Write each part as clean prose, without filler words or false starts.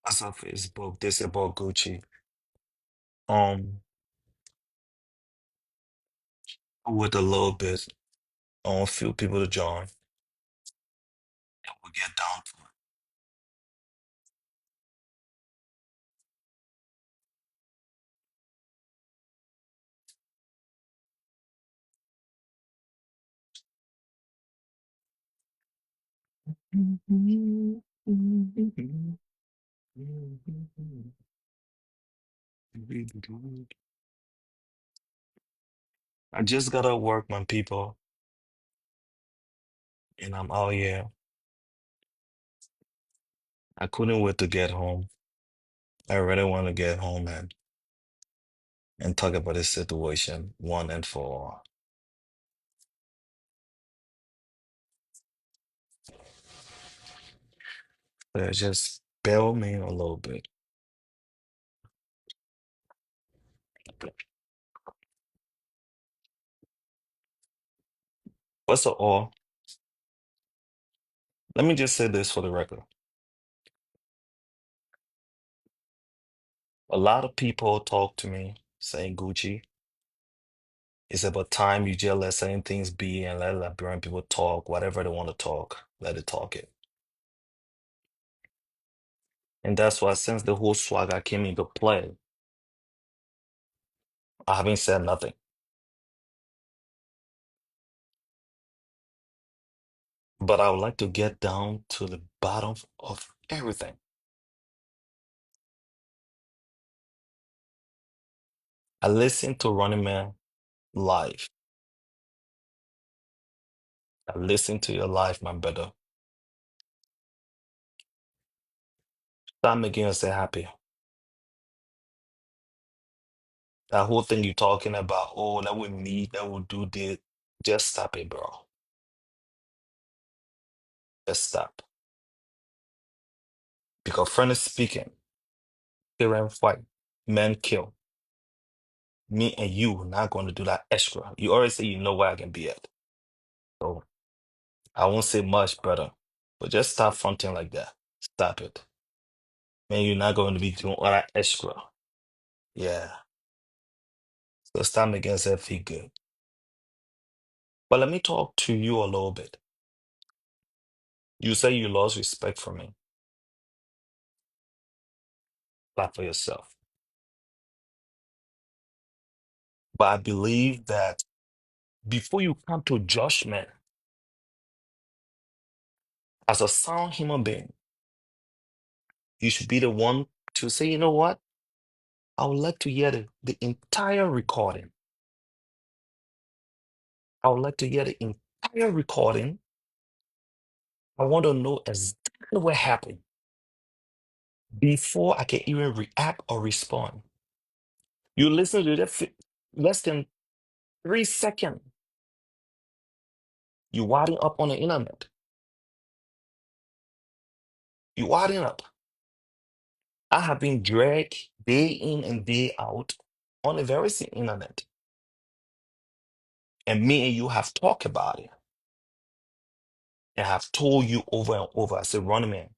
As of Facebook, this about Gucci. Um, with a little bit on a few people to join, and we'll get down to it. I just gotta work, my people, and I'm out here. I couldn't wait to get home. I really want to get home and talk about this situation one and for all. So just bear with me a little bit. First of all, let me just say this for the record. A lot of people talk to me saying, Gucci, it's about time you just let certain things be and let Liberian people talk, whatever they want to talk, let it talk it. And that's why since the whole swagger came into play, I haven't said nothing. But I would like to get down to the bottom of everything. I listened to Running Man live. I listened to your live, my brother. Stop making yourself happy. That whole thing you're talking about, oh, that would meet, that would do this. Just stop it, bro. Just stop. Because friendly speaking, parent fight, men kill. Me and you not going to do that extra. You already say you know where I can be at. So I won't say much, brother. But just stop fronting like that. Stop it. Man, you're not going to be doing all that extra. Yeah. So stop making yourself feel good. But let me talk to you a little bit. You say you lost respect for me. Clap for yourself. But I believe that before you come to judgment as a sound human being, you should be the one to say, you know what? I would like to hear the entire recording. I would like to hear the entire recording. I want to know exactly what happened before I can even react or respond. You listen to that less than 3 seconds. You winding up on the internet. You winding up. I have been dragged day in and day out on the very same internet. And me and you have talked about it. And have told you over and over. I said, Ronnie man,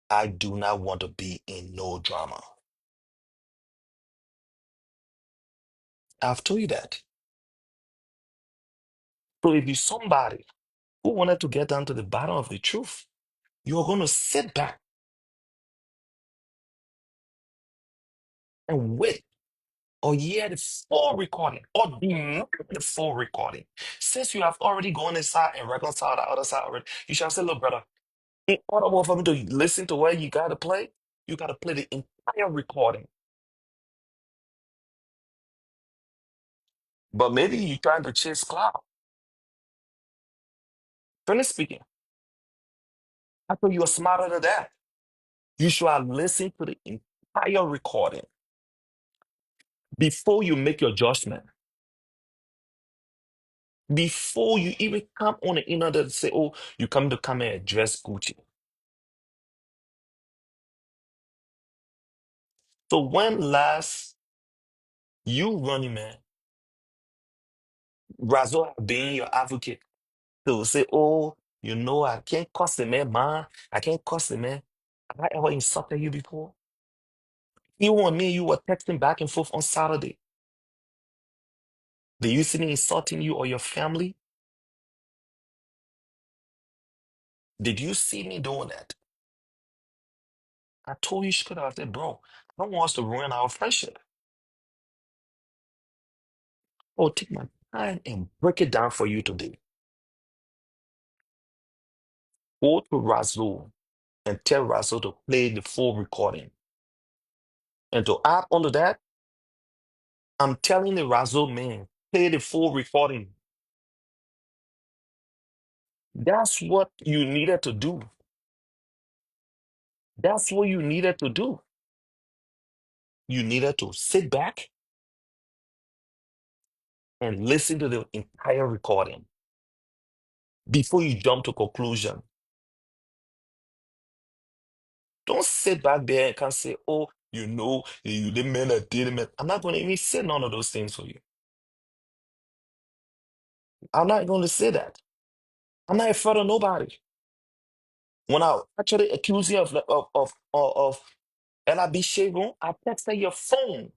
I do not want to be in no drama. I've told you that. So if you're somebody who wanted to get down to the bottom of the truth, you're going to sit back and wait or hear the full recording or demand the full recording. Since you have already gone inside and reconciled the other side already, you shall say, look, brother, in order for me to listen to where you got to play the entire recording. But maybe you're trying to chase cloud. Frankly speaking, I thought you were smarter than that. You should have listened to the entire recording before you make your judgment. Before you even come on the internet and say, oh, you come and address Gucci. So when last you running man, Razor being your advocate to say, oh, I can't cuss the man, man. I can't cuss the man. Have I ever insulted you before? Even when me and you were texting back and forth on Saturday, did you see me insulting you or your family? Did you see me doing that? I told you straight out. I said, bro, I don't want us to ruin our friendship. Oh, take my time and break it down for you today. Go to Razul and tell Razul to play the full recording. And to add onto that, I'm telling the Razul man, play the full recording. That's what you needed to do. That's what you needed to do. You needed to sit back and listen to the entire recording before you jump to conclusion. Don't sit back there and can say, oh, you the man that did it. I'm not going to even say none of those things for you. I'm not going to say that. I'm not afraid of nobody. When I actually accuse you of LIB Sharon, I texted your phone.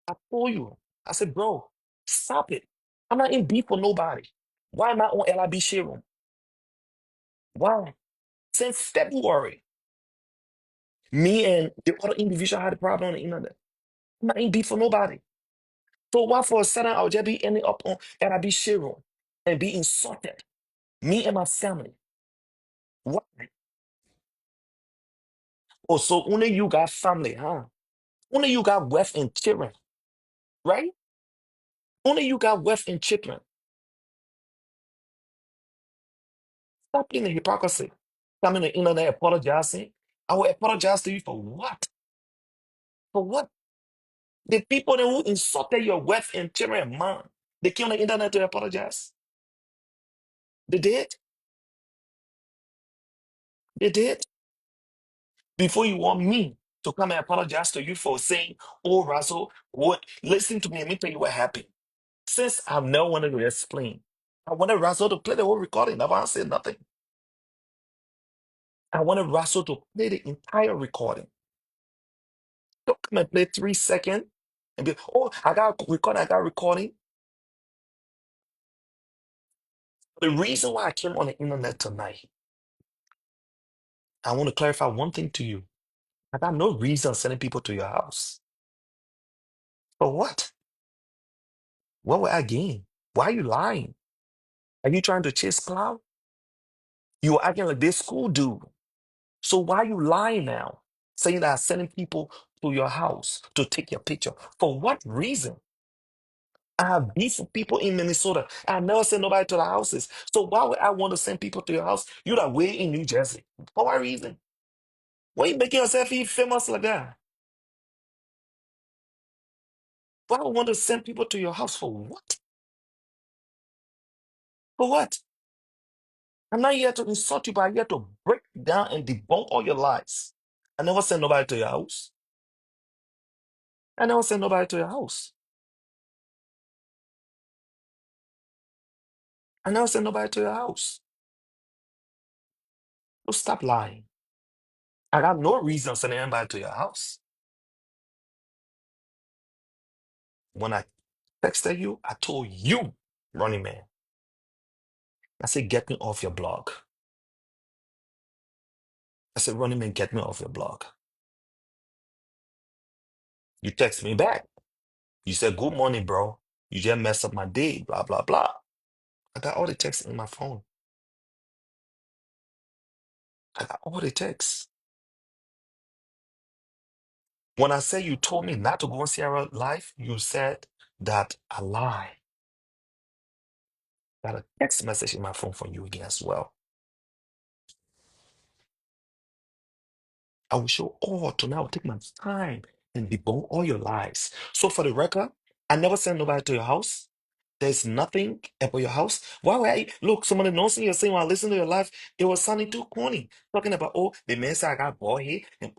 I told you. I said, bro, stop it. I'm not in beef with nobody. Why am I on LIB Sharon? Why? Since February, me and the other individual had a problem on the internet. I'm not in beef for nobody. So why for a sudden I'll just be ending up on LIB Sharon and be insulted? Me and my family. What? Oh, so only you got family, huh? Only you got wife and children, right? Only you got wife and children. Stop being a hypocrisy. Coming on the internet apologizing. I will apologize to you for what? For what? The people that who insulted your wife and children and mom, they came on the internet to apologize. They did. They did. Before you want me to come and apologize to you for saying, oh, Russell, what? Listen to me. Let me tell you what happened. Since I've never wanted to explain, I wanted Russell to play the whole recording. I've not said nothing. I wanted Russell to play the entire recording. Don't come and play 3 seconds and be, oh, I got recording. The reason why I came on the internet tonight, I want to clarify one thing to you. I got no reason sending people to your house. For what? What will I gain? Why are you lying? Are you trying to chase clout? You are acting like this school dude. So why are you lying now? Saying that I'm sending people to your house to take your picture. For what reason? I have beef with people in Minnesota. I never send nobody to the houses. So why would I want to send people to your house? You're that way in New Jersey. For what reason? Why you making yourself even famous like that? Why would I want to send people to your house for what? For what? I'm not here to insult you, but I'm here to break down and debunk all your lies. I never send nobody to your house. I never send nobody to your house. I never send nobody to your house. So stop lying. I got no reason sending anybody to your house. When I texted you, I told you, Running Man, I said, get me off your blog. I said, Running Man, get me off your blog. You text me back. You said, good morning, bro. You just messed up my day, blah, blah, blah. I got all the texts in my phone. I got all the texts. When I said you told me not to go on Sierra Live, you said that I lie. Got a text message in my phone from you again as well. I will show all tonight. I will take my time and debunk all your lies. So for the record, I never sent nobody to your house. There's nothing about your house. Why would I look? Some of the nonsense you're saying while I listen to your life, it was sounding too corny. Talking about, oh, the man said I got bald head. And,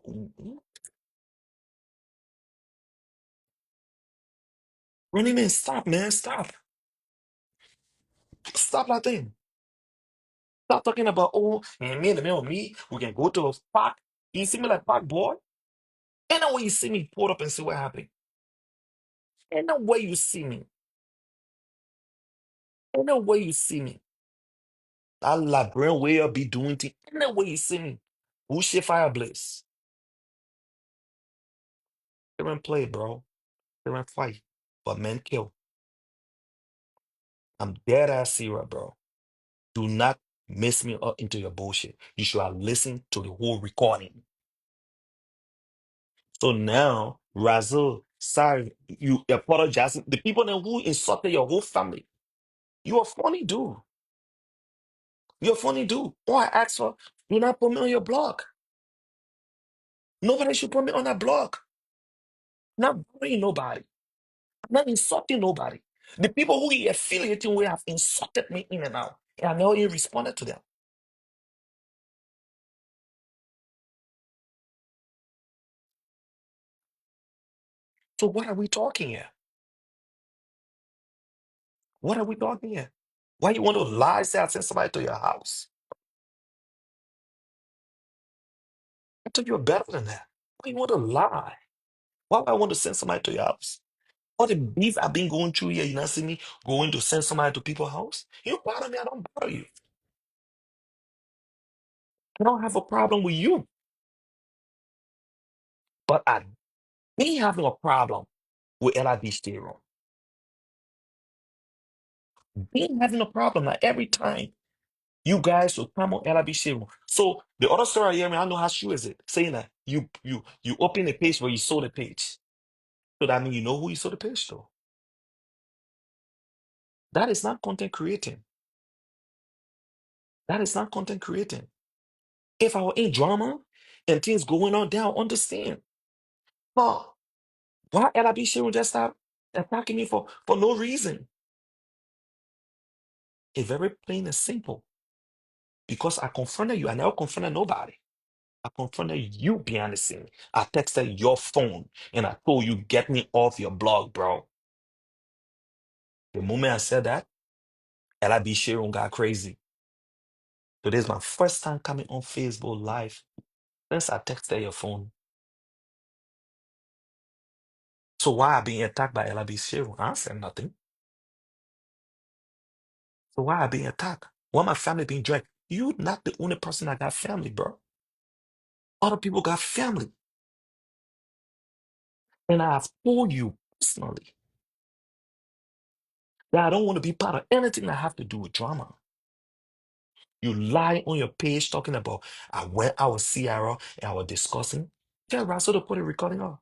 Running Man, stop, man, stop. Stop that thing. Stop talking about, oh, and me and the man with me, we can go to a park. You see me like bad boy? And then when you see me, pull up and see what happened. And then where you see me, and then where you see me, that Liberian way of be doing things. And then where you see me, who shit fire blaze? They don't play, bro. They don't fight, but men kill. I'm dead ass serious, bro. Do not mess me up into your bullshit. You should have listened to the whole recording. So now, Razul, sorry, you apologize. The people then who insulted your whole family. You a funny dude. You're a funny dude. All I ask for, do not put me on your blog. Nobody should put me on that blog. Not bullying nobody. I'm not insulting nobody. The people who he affiliating with have insulted me in and out. And I never even responded to them. So what are we talking here? What are we talking here? Why you want to lie, say I send somebody to your house? I thought you were better than that. Why you want to lie? Why would I want to send somebody to your house? All the beef I've been going through here, you not see me going to send somebody to people's house? You bother me, I don't bother you. I don't have a problem with you. But I me having a problem with LIB stereo. Me having a problem like every time you guys will come on LIB stereo. So the other story I hear me, I know how true is it, saying that you open a page where you sold the page. So that means you know who you sold the page to. That is not content creating. That is not content creating. If I were in drama and things going on, then I'll understand. But why LIB stereo just stop attacking me for no reason? It's very plain and simple. Because I confronted you. I never confronted nobody. I confronted you behind the scene. I texted your phone and I told you, get me off your blog, bro. The moment I said that, LIB Sharon got crazy. Today is my first time coming on Facebook Live since I texted your phone. So why I being attacked by LIB Sharon? I said nothing. So why I being attacked? Why my family being dragged? You not the only person that got family, bro. Other people got family. And I've told you personally that I don't want to be part of anything that have to do with drama. You lie on your page talking about I was Sierra and I was discussing. Yeah, Russell to put a recording on.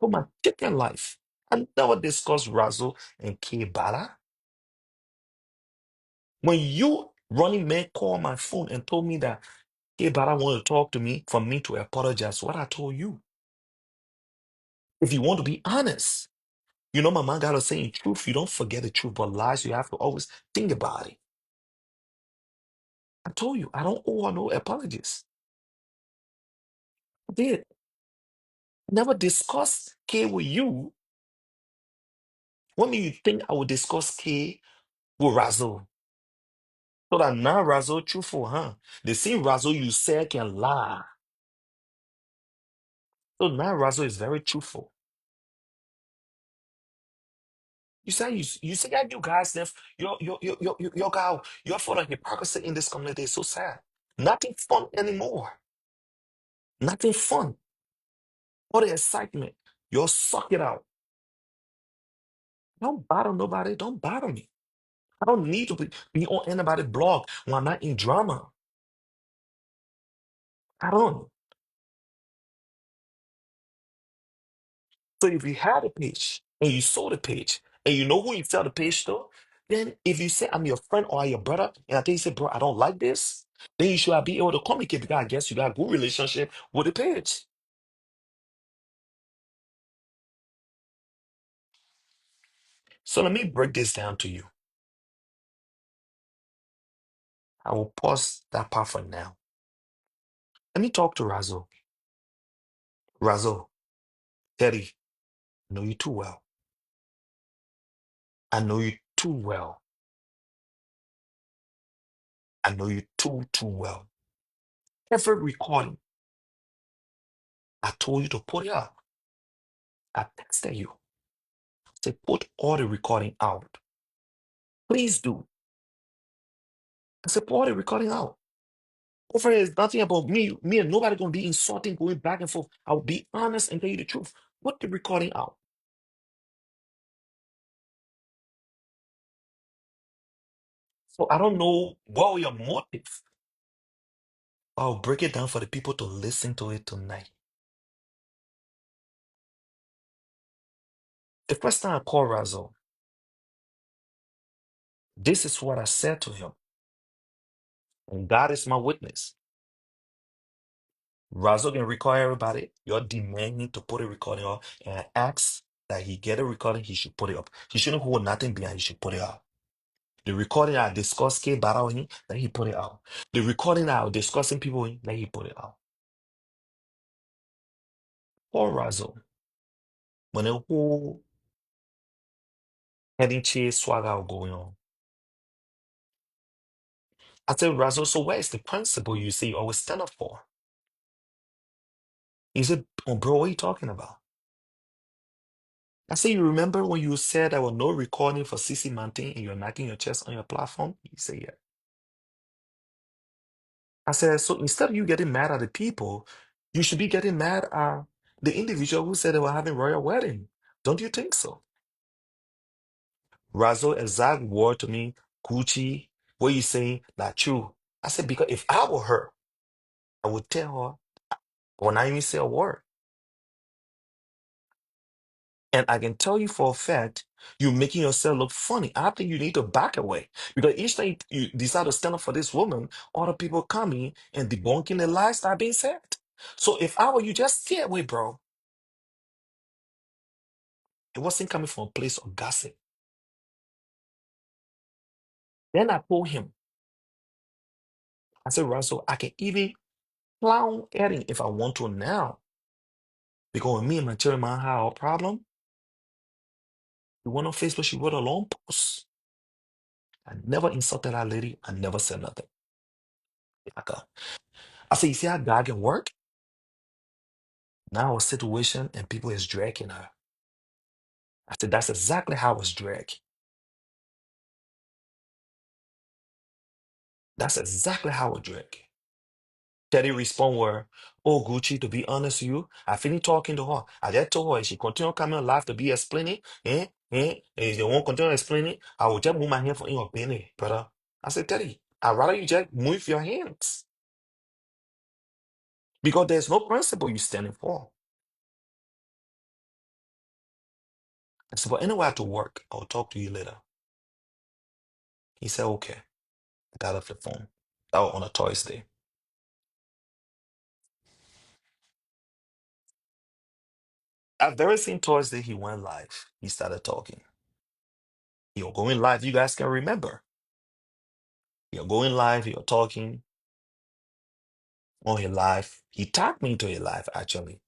For my chicken life. I never discussed Razzle and K Bala. When you running man called my phone and told me that K Bala wanted to talk to me for me to apologize, what I told you. If you want to be honest, you know my man got to say in truth, you don't forget the truth, but lies, you have to always think about it. I told you, I don't owe her no apologies. I did. Never discuss K with you. What made you think I would discuss K with Razzle? So that now Razzle truthful, huh? The same Razzle you said can lie. So now Razzle is very truthful. You say that you guys left your guy, your for the hypocrisy in this community is so sad. Nothing fun anymore. Nothing fun. All the excitement. You'll suck it out. Don't bother nobody. Don't bother me. I don't need to be on anybody's blog when I'm not in drama. I don't. So if you had a page and you sold a page and you know who you sell the page to, then if you say I'm your friend or your brother, and I think you say, bro, I don't like this, then you should be able to communicate because I guess you got a good relationship with the page. So let me break this down to you. I will pause that part for now. Let me talk to Razo. Razo, Teddy, I know you too well. I know you too well. I know you too well. Every recording I told you to put it out. I texted you. I said, put all the recording out. Please do. I said, put all the recording out. Over here is nothing about me and nobody gonna be insulting, going back and forth. I'll be honest and tell you the truth. Put the recording out. So I don't know what were your motive. I'll break it down for the people to listen to it tonight. The first time I called Razo, this is what I said to him. And God is my witness. Razo can record everybody. You're demanding to put a recording up, and I ask that he get a recording, he should put it up. He shouldn't hold nothing behind, he should put it up. The recording I discuss K battle him, then he put it out. The recording I was discussing people in, then he put it out. Poor Razo, when the whole heading chase swagger was going on. I said, Razo, so where is the principle you say you always stand up for? He said, oh, bro, what are you talking about? I said, you remember when you said there was no recording for CC Mountain and you're knocking your chest on your platform? He said, yeah. I said, so instead of you getting mad at the people, you should be getting mad at the individual who said they were having royal wedding. Don't you think so? Razo exact word to me, Gucci, what you saying, not true. I said, because if I were her, I would tell her, I will not even say a word. And I can tell you for a fact, you're making yourself look funny. I think you need to back away. Because each time you decide to stand up for this woman, other people coming and debunking the lies that are being said. So if I were you, just stay away, bro. It wasn't coming from a place of gossip. Then I told him, I said, Russell, I can even clown Eddie if I want to now. Because when me and my cherry man had a problem, we went on Facebook, she wrote a long post. I never insulted that lady. I never said nothing. Like, I said, you see how God can work? Now a situation and people is dragging her. I said, that's exactly how it's dragged. That's exactly how it dragged. Teddy respond were, oh Gucci, to be honest with you, I finished talking to her. I just told her if she continue coming live to be explaining, if they won't continue explaining, I will just move my hand from your opinion, brother. I said, Teddy, I'd rather you just move your hands. Because there's no principle you're standing for. I said, but anyway, I have to work. I'll talk to you later. He said, okay. I got off the phone. That was on a Thursday. That very same Thursday, he went live. He started talking. You're going live, you guys can remember. You're going live, you're talking on your live. He tagged me into a live, actually.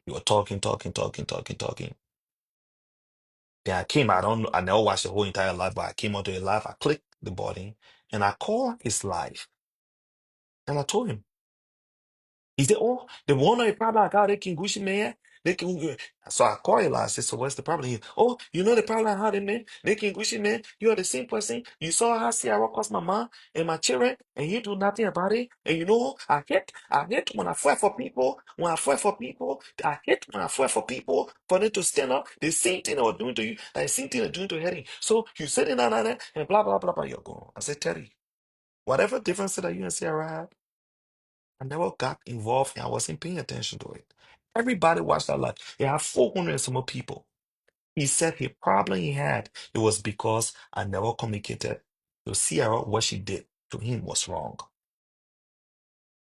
You were talking, talking, talking, talking, talking. Then I came, I don't know, I never watched the whole entire live, but I came onto a live, I clicked the button, and I called his live. And I told him, he said, oh, the one of the problem I got, they can Gucci man. They can. So I called him. I said, so what's the problem here? Oh, you know the problem I had, man. They can Gucci man. You are the same person. You saw how Sierra cost my mom and my children, and you do nothing about it. And you know, I hate when I fight for people. When I fight for people, I hate when I fight for people for them to stand up. The same thing they were doing to you, the same thing they're doing to Harry. So you said it, and blah, blah, blah, blah. You're going. I said, Terry, whatever difference that you and Sierra had, I never got involved and I wasn't paying attention to it. Everybody watched that live. It had 400 and some more people. He said the problem he had, it was because I never communicated to Sierra what she did to him was wrong.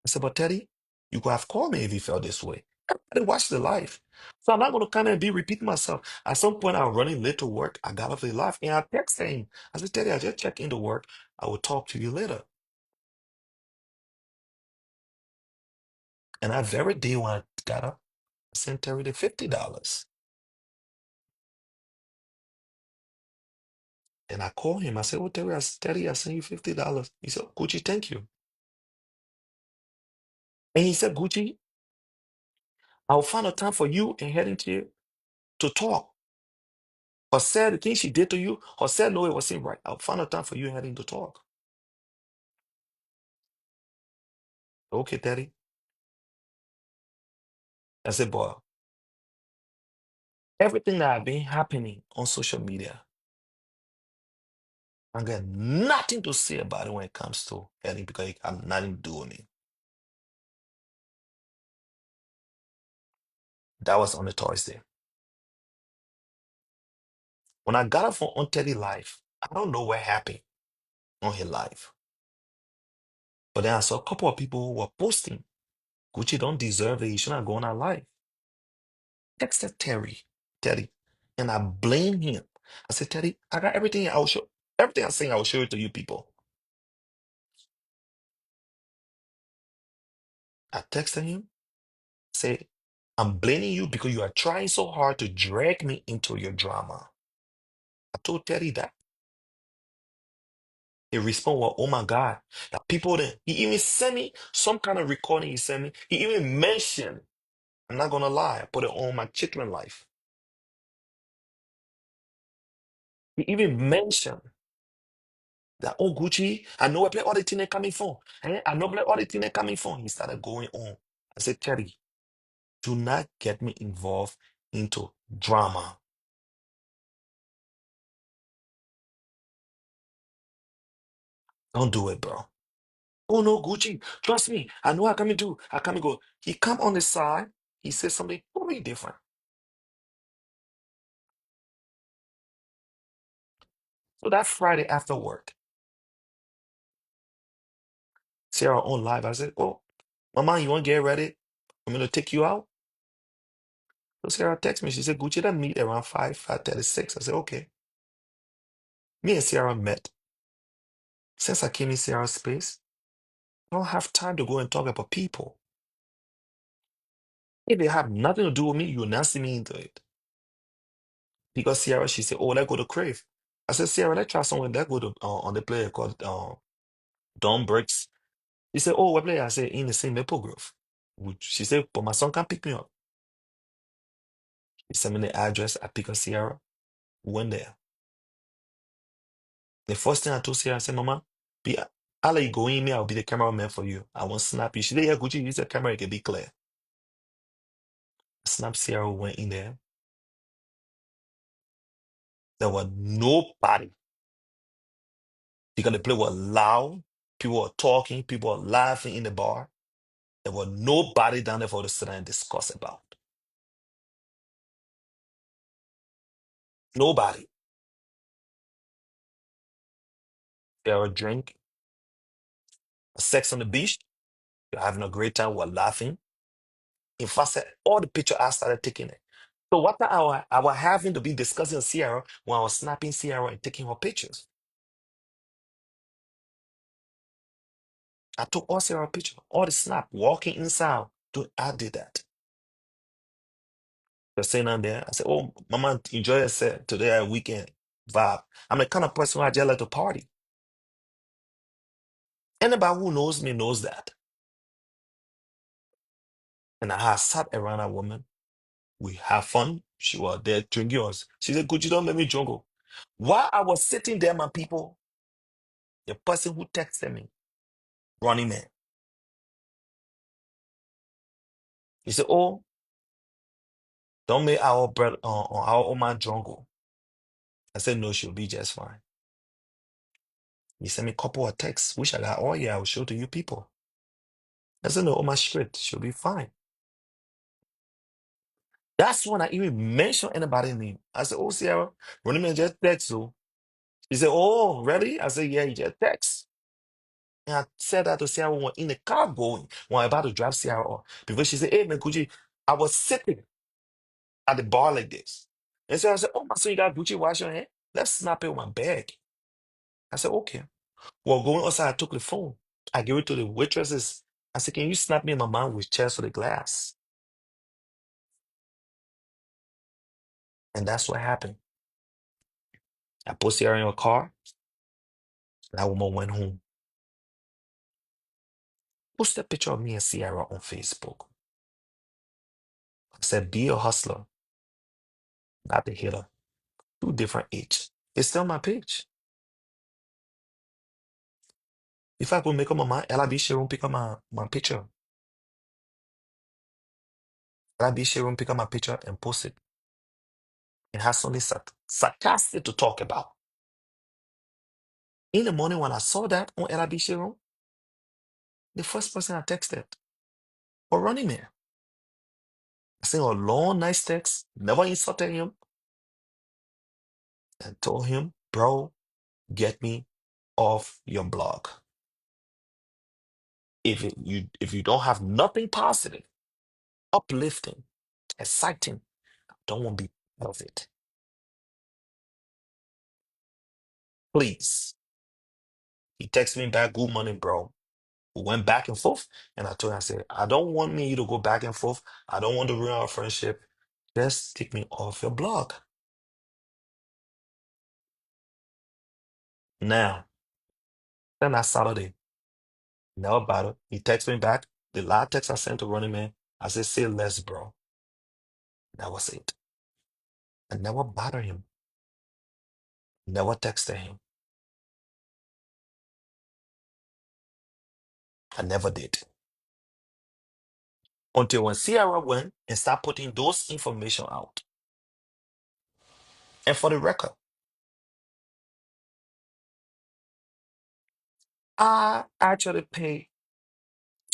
I said, but Teddy, you could have called me if you felt this way. Everybody watched the live. So I'm not going to kind of be repeating myself. At some point, I was running late to work. I got off the live and I texted him. I said, Teddy, I just checked into work. I will talk to you later. And that very day when I got up, I sent Terry the $50. And I called him. I said, "Oh, Terry, I sent you $50." He said, Gucci, thank you. And he said, Gucci, I'll find a time for you and heading to you to talk. Or said the thing she did to you, or said no, it wasn't right. I'll find a time for you and heading to talk. Okay, Daddy. I said, boy, everything that have been happening on social media, I got nothing to say about it when it comes to heading because it have nothing to do with me. That was on a Thursday. When I got up from on Teddy Live, I don't know what happened on his live. But then I saw a couple of people who were posting, Gucci don't deserve it. He should not go on our live. Texted Teddy, and I blame him. I said, Teddy, I got everything I will show. Everything I'm saying, I will show it to you people. I texted him, say, I'm blaming you because you are trying so hard to drag me into your drama. I told Teddy that. He responded, well, oh my God, that people then, he even sent me some kind of recording he sent me. He even mentioned, I'm not gonna lie, I put it on my children's life. He even mentioned that, oh Gucci, I know where all the thing they coming from. I know where all the thing they coming from. He started going on. I said, Teddy, do not get me involved into drama. Don't do it, bro. Oh no, Gucci, trust me. I know I come and do. I come and go. He come on the side. He says something totally different. So that Friday after work, Sarah on live. I said, oh, Mama, you want to get ready? I'm gonna take you out. So Sarah text me. She said, Gucci, that meet around 5:36. I said, okay. Me and Sarah met. Since I came in Sarah's space, I don't have time to go and talk about people. If they have nothing to do with me, you will not see me into it. Because Sarah, she said, oh, let's go to Crave. I said, Sarah, let's try somewhere. Let's go to on the player called Don Bricks. She said, oh, what player? I said, in the same Maple Grove. She said, but my son can't pick me up. He sent me the address. I pick up Sierra. We went there. The first thing I told Sierra, I said, Mama, be, I'll let you go in me. I'll be the cameraman for you. I won't snap you. She said, yeah, Gucci, use the camera. It can be clear. Snap Sierra went in there. There was nobody because the place was loud. People were talking. People were laughing in the bar. There was nobody down there for us to sit down and discuss about. Nobody. There were drink, sex on the beach. You're having a great time. We're laughing. In fact, all the pictures I started taking it. So what I was having to be discussing Sierra when I was snapping Sierra and taking her pictures. I took all Sierra pictures, all the snap, walking inside. I did that. Just saying on there. I said, oh, Mama, enjoy yourself today weekend vibe. I'm the kind of person who I just like to party. Anybody who knows me knows that. And I had sat around a woman. We have fun. She was there drinking us. She said, Could you don't let me jungle? While I was sitting there, my people, the person who texted me, running man, he said, oh, don't make our bread on our own man jungle. I said, no, she'll be just fine. He sent me a couple of texts, which I got, oh yeah, I will show to you people. I said, no, oh my shit, she'll be fine. That's when I even mentioned anybody's name. I said, oh, Sierra, running man just text you. He said, oh, really? I said, yeah, he just text. And I said that to Sarah when we were in the car going, when I about to drive Sarah off. Because she said, hey man, Gucci, I was sitting at the bar like this. And so I said, oh, so you got Gucci wash your hand? Let's snap it with my bag. I said, okay. Well, going outside, I took the phone. I gave it to the waitresses. I said, can you snap me in my mouth with chest for the glass? And that's what happened. I put Sarah in a car. That woman went home. Post a picture of me and Sierra on Facebook. I said, be a hustler, not a hitter. Two different age. It's still my page. If I could make up my mind, ela be share pick up my picture. Ela be share pick up my picture and post it. It has something sarcastic to talk about. In the morning when I saw that on ela be share, the first person I texted, for Running Man. I sent a long, nice text, never insulted him, and told him, bro, get me off your blog. If you don't have nothing positive, uplifting, exciting, don't want to be part of it. Please. He texted me back, good morning, bro. We went back and forth, and I told him, I said, I don't want me you to go back and forth. I don't want to ruin our friendship. Just take me off your blog. Now, then that Saturday, never bothered. He texted me back. The last text I sent to Running Man, I said, say less, bro. That was it. I never bothered him. Never texted him. I never did. Until when Sierra went and started putting those information out. And for the record, I actually pay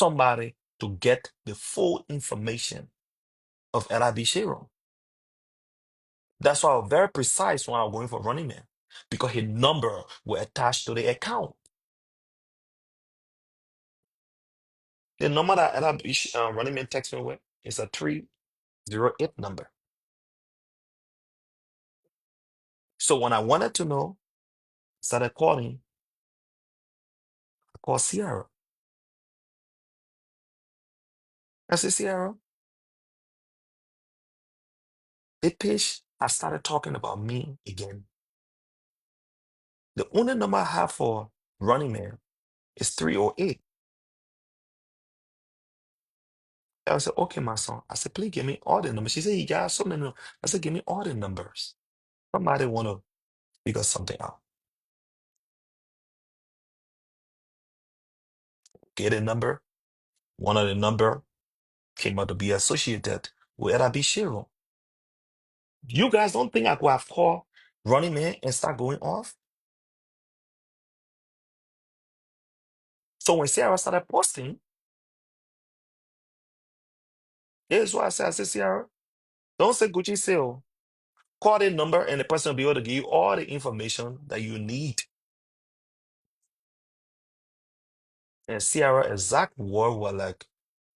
somebody to get the full information of LIB Sharon. That's why I was very precise when I was going for Running Man, because his number were attached to the account. The number that LIB Running Man text me with is a 308 number. So when I wanted to know, started calling, I called Sierra. I said, Sierra, the page I started talking about me again. The only number I have for Running Man is 308. I said, okay, my son. I said, please give me all the numbers. She said, you got so many. I said, give me all the numbers. Somebody want to figure something out. Get a number. One of the number came out to be associated with LIB Shiro. You guys don't think I could have called Running Man and start going off? So when Sarah started posting, here's what I said, Sarah, don't say Gucci sale. Call the number and the person will be able to give you all the information that you need. And Sierra exact word were like,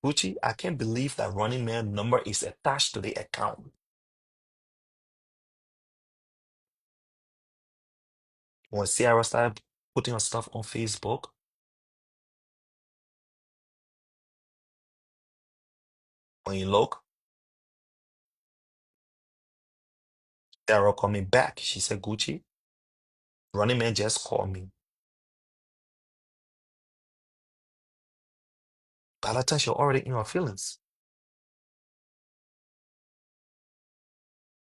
Gucci, I can't believe that Running Man number is attached to the account. When Sierra started putting her stuff on Facebook, when you look, Sierra called me back. She said, Gucci, Running Man just called me. By that time, she was already in her feelings.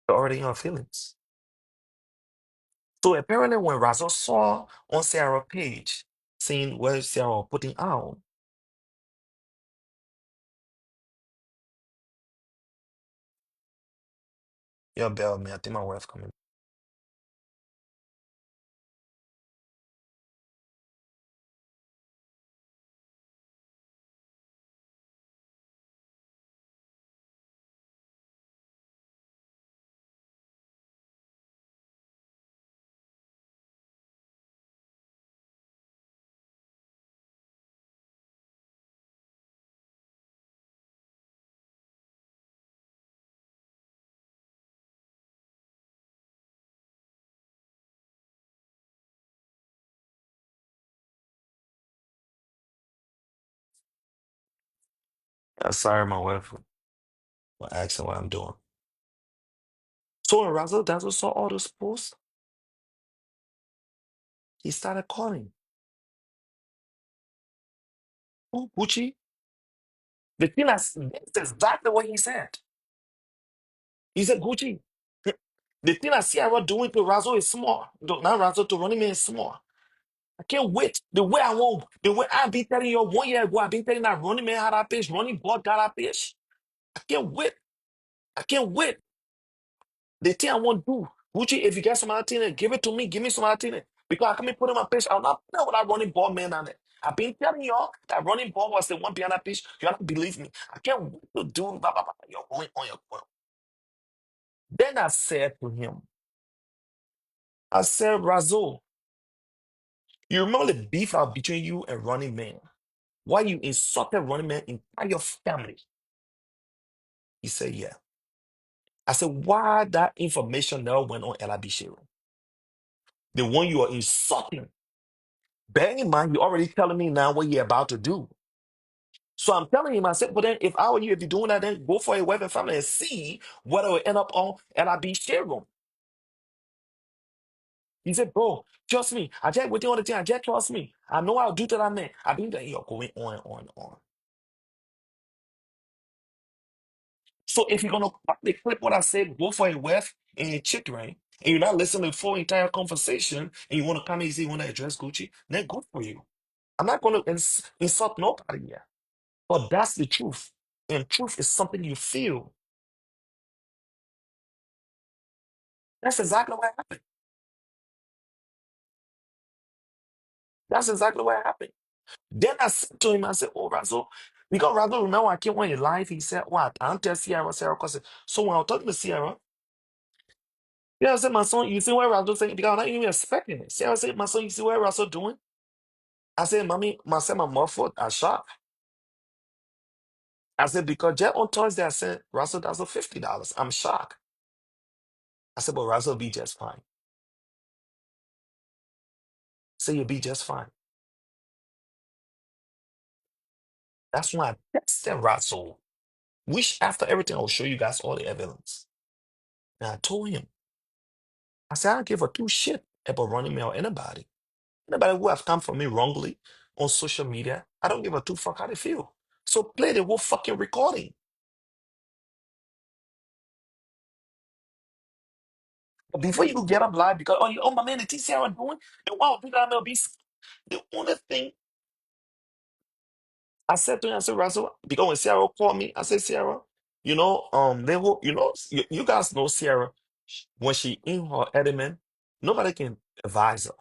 She was already in her feelings. So apparently when Razzo saw on Sarah's page, seeing where Sarah was putting out, yeah, bell me, I think my wife coming. Sorry, my wife for asking what I'm doing. So when Razzo Dazzle saw all those posts, he started calling. Oh, Gucci, the thing that's exactly what he said. He said, Gucci, the thing that Sierra doing to Razzle is small. Not Razzle to Running Man is small. I can't wait. The way I've been telling you 1 year ago, I've been telling that Running Man had that pitch, Running Ball got that pitch. I can't wait. I can't wait. The thing I want to do, Gucci, if you get some other thing, give it to me. Give me some other thing. Because I can't put in my pitch. I'll not play with that running ball man on it. I've been telling y'all that running ball was the one behind that pitch. You have to believe me. I can't wait to do blah, blah, blah. You're going on your point. Then I said to him, I said, Razul, you remember the beef out between you and Running Man? Why you insulted Running Man entire family? He said, yeah. I said, why that information never went on LIB? The one you are insulting. Bear in mind, you're already telling me now what you're about to do. So I'm telling him, I said, but then if I were you, if you're doing that, then go for a wife and family and see what it will end up on LIB share room. He said, bro, trust me. I just waiting all the time. I just trust me. I know I'll do to that man. I've been there. You're going on and on and on. So if you're gonna cut the clip what I said, go for a wife and a chick, right? And you're not listening to the full entire conversation, and you want to come and say you want to address Gucci, then good for you. I'm not gonna insult nobody here. But that's the truth. And truth is something you feel. That's exactly what happened. That's exactly what happened. Then I said to him, I said, oh, Razo, because Razo, remember I came on your live, he said, what? I'm telling Sierra, Sierra, because so when I was talking to Sierra, yeah, I said, my son, you see what Razo saying? Because I'm not even expecting it. Sierra said, my son, you see what Razo doing? I said, mommy, myself, my muffled, I shocked. I said, because just on Thursday, I said, Russell, that's a $50. I'm shocked. I said, but Russell will be just fine. I said, you'll be just fine. That's why I texted Russell. Wish after everything, I'll show you guys all the evidence. And I told him, I said, I don't give a two shit about running me or anybody. Anybody who have come for me wrongly on social media, I don't give a two fuck how they feel. So play the whole fucking recording. But before you get up live, because oh my man, the TCR doing, the wow, do that MLB. The only thing I said to him, I said, Russell, because when Sierra called me, I said, Sierra, you guys know Sierra, when she in her element, nobody can advise her.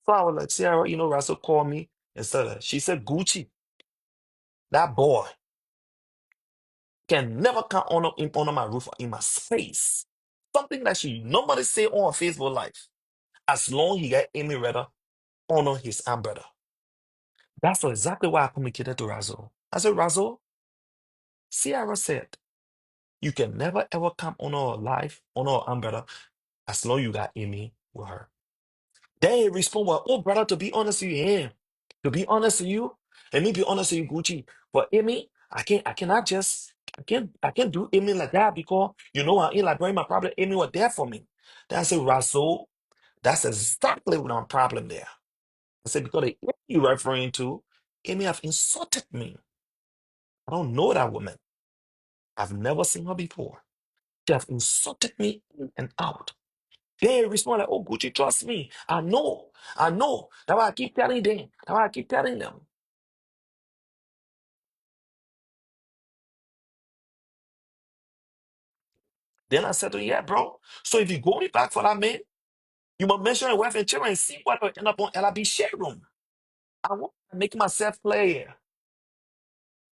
So I was like, Sierra, Russell called me and said that. She said, Gucci, that boy can never come under my roof or in my space. Something that she normally say on her Facebook Live. As long he got Amy Redder honor his umbrella. That's exactly why I communicated to Razzle. I said, Razzle, Sierra said, you can never ever come on our life, on our umbrella, as long you got Amy with her. Then he respond, well, oh brother, to be honest with you, yeah. To be honest with you, let me be honest with you, Gucci. But Amy, I can't do Amy like that because I'm in Liberia, my problem, Amy was there for me. Then I said, Russell, that's exactly what my problem there. I said, because the Amy you're referring to, Amy have insulted me. I don't know that woman. I've never seen her before. She have insulted me in and out. They respond like, oh, Gucci, trust me. I know. I know. That's why I keep telling them. That's why I keep telling them. Then I said to him, yeah, bro. So if you go me back for that man, you must mention your wife and children and see what will end up on LIB share room. I want to make myself clear.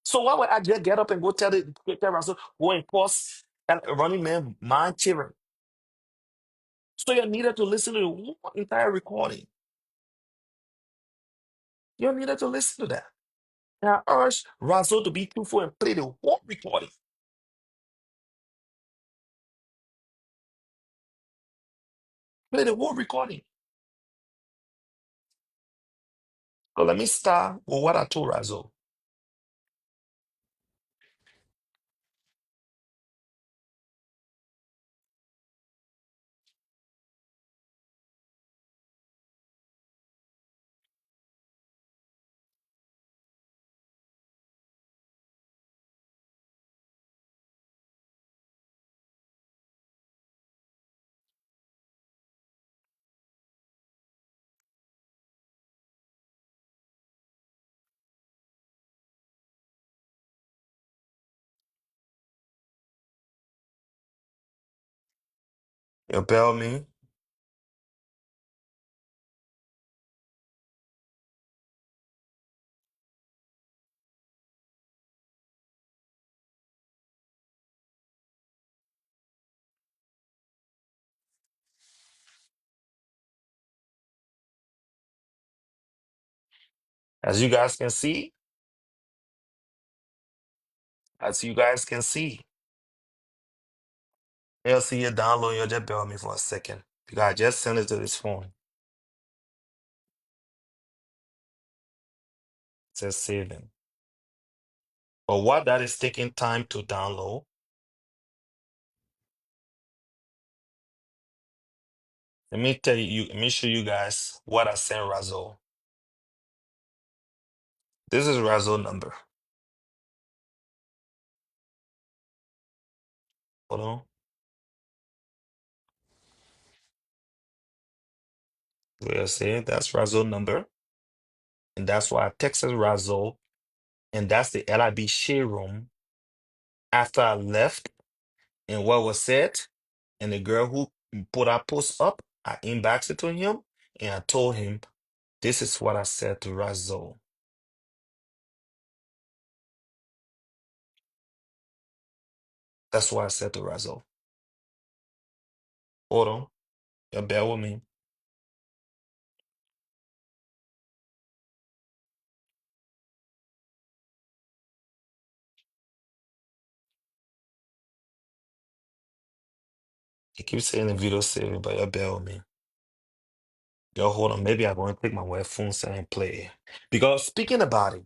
So why would I just get up and go tell Russell, go and post Running Man my children? So you needed to listen to the whole entire recording. You needed to listen to that. And I urge Russell to be truthful and play the whole recording. Play the whole recording. So let me start with what I told Razo. You bell me. As you guys can see, as you guys can see, you'll see you download. You just bear with me for a second because I just sent it to this phone. It says saving. But what that is taking time to download, let me tell you, let me show you guys what I sent Razul. This is Razul number. Hold on. We'll see. That's Razul number. And that's why I texted Razul. And that's the LIB share room after I left and what was said. And the girl who put our post up, I inboxed it to him and I told him, this is what I said to Razul. That's what I said to Razul. Hold on. You bear with me. He keeps saying the video saving, but you bear with me. Yo, hold on. Maybe I'm going to take my headphones and play it. Because speaking about it,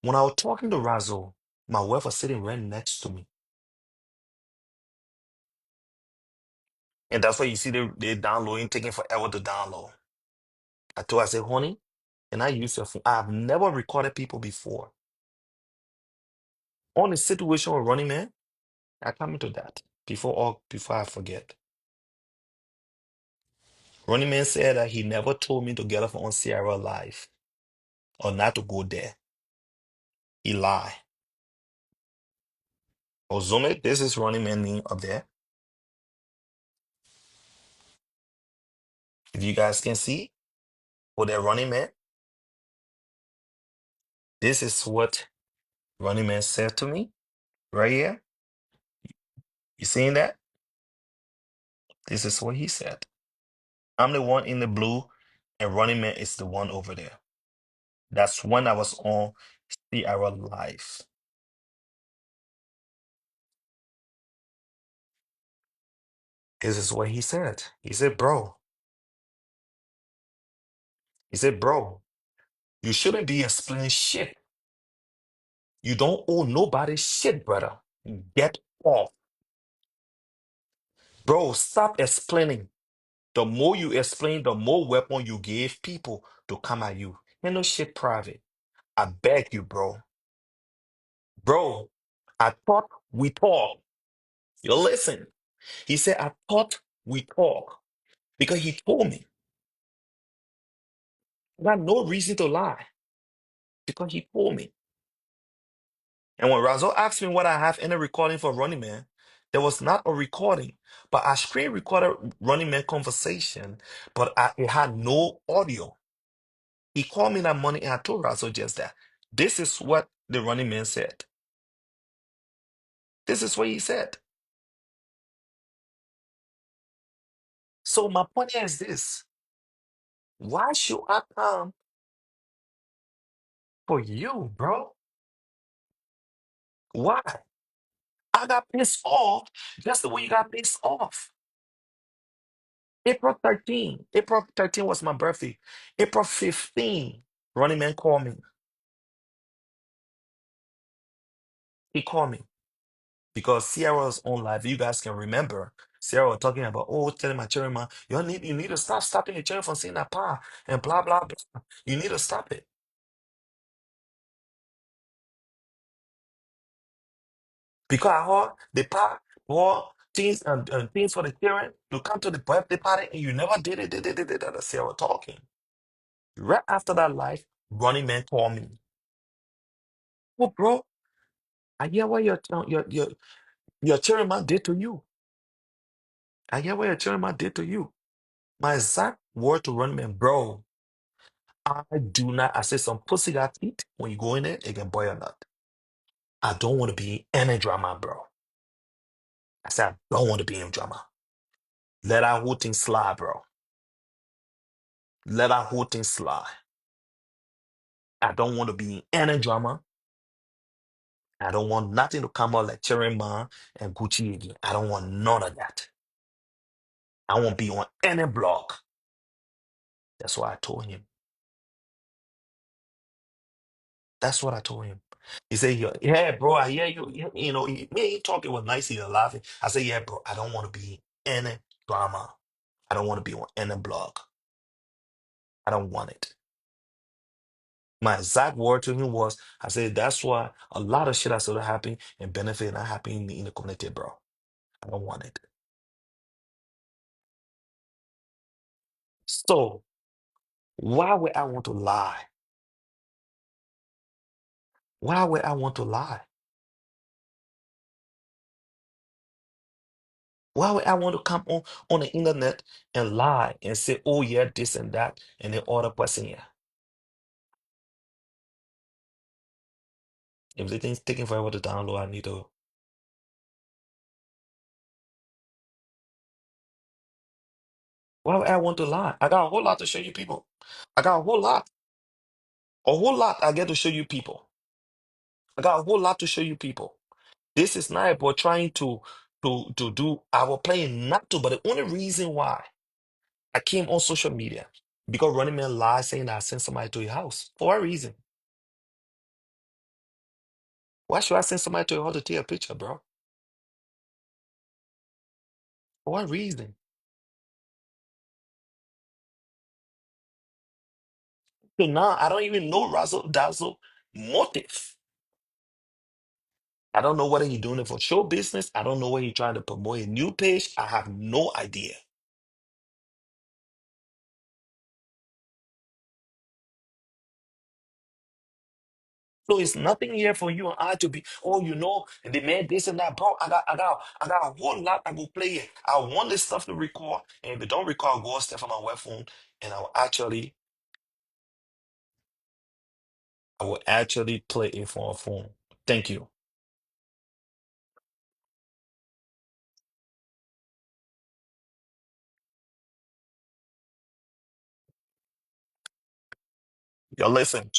when I was talking to Razul, my wife was sitting right next to me. And that's why you see they downloading, taking forever to download. I told her, I said, honey, and I use your phone. I've never recorded people before. On the situation with Running Man, I come into that before I forget. Running Man said that he never told me to get off on Sierra Live or not to go there. He lied. Oh, zoom it. This is Running Man name up there. If you guys can see, for that Running Man, this is what Running Man said to me right here. You seeing that? This is what he said. I'm the one in the blue, and Running Man is the one over there. That's when I was on Sierra Live. This is what he said. He said, bro, you shouldn't be explaining shit. You don't owe nobody shit, brother. Get off. Bro, stop explaining. The more you explain, the more weapon you give people to come at you. Ain't no shit private. I beg you, bro. Bro, I thought we talk. You listen. He said, I thought we talk. Because he told me. I got no reason to lie. Because he told me. And when Razul asked me what I have in a recording for Running Man, there was not a recording, but I screen recorded Running Man conversation, but it had no audio. He called me that morning and I told Razul just that. This is what the Running Man said. This is what he said. So my point is this. Why should I come for you, bro? Why? I got pissed off just the way you got pissed off. April 13 was my birthday. April 15, Running Man called me. He called me because Sierra's on live. You guys can remember Sierra was talking about, oh, telling my children, man, you need to stop stopping your children from seeing that power and blah blah blah. You need to stop it because I heard the power, more things and things for the children to come to the birthday party and you never did it. Sierra talking right after that live. Running Man called me. Oh, bro, I hear what your children man did to you. I hear what your chairman did to you. My exact word to Running Man, bro, I do not, I said some pussy got teeth. When you go in there, it can boil a nut. I don't want to be in any drama, bro. I said, I don't want to be in drama. Let that whole thing slide, bro. Let that whole thing slide. I don't want to be in any drama. I don't want nothing to come out like Cherry Man and Gucci again. I don't want none of that. I won't be on any blog. That's what I told him. That's what I told him. He said, yeah, bro, I hear you. You know, me, he talking was nice, he was laughing. I said, yeah, bro, I don't want to be in any drama. I don't want to be on any blog. I don't want it. My exact word to him was, I said, that's why a lot of shit I started happening and benefit not happening in the community, bro. I don't want it. So why would I want to lie? Why would I want to lie? Why would I want to come on the internet and lie and say, oh yeah, this and that, and the other person here? If the thing's taking forever to download, I need to. Why would I want to lie? I got a whole lot to show you people. I got a whole lot I get to show you people. I got a whole lot to show you people. This is not about trying to do. I was playing not to, but the only reason why I came on social media because Running Man lied saying that I sent somebody to your house. For what reason? Why should I send somebody to your house to take a picture, bro? For what reason? So now I don't even know Razzle Dazzle motive. I don't know whether he's doing it for show business. I don't know whether he's trying to promote a new page. I have no idea. So it's nothing here for you and I to be, oh, you know, they made this and that, bro. I got a whole lot I will play it. I want this stuff to record, and if it don't record, I'll go step on my web phone, and I will actually play it for a phone. Thank you. Yo, listen.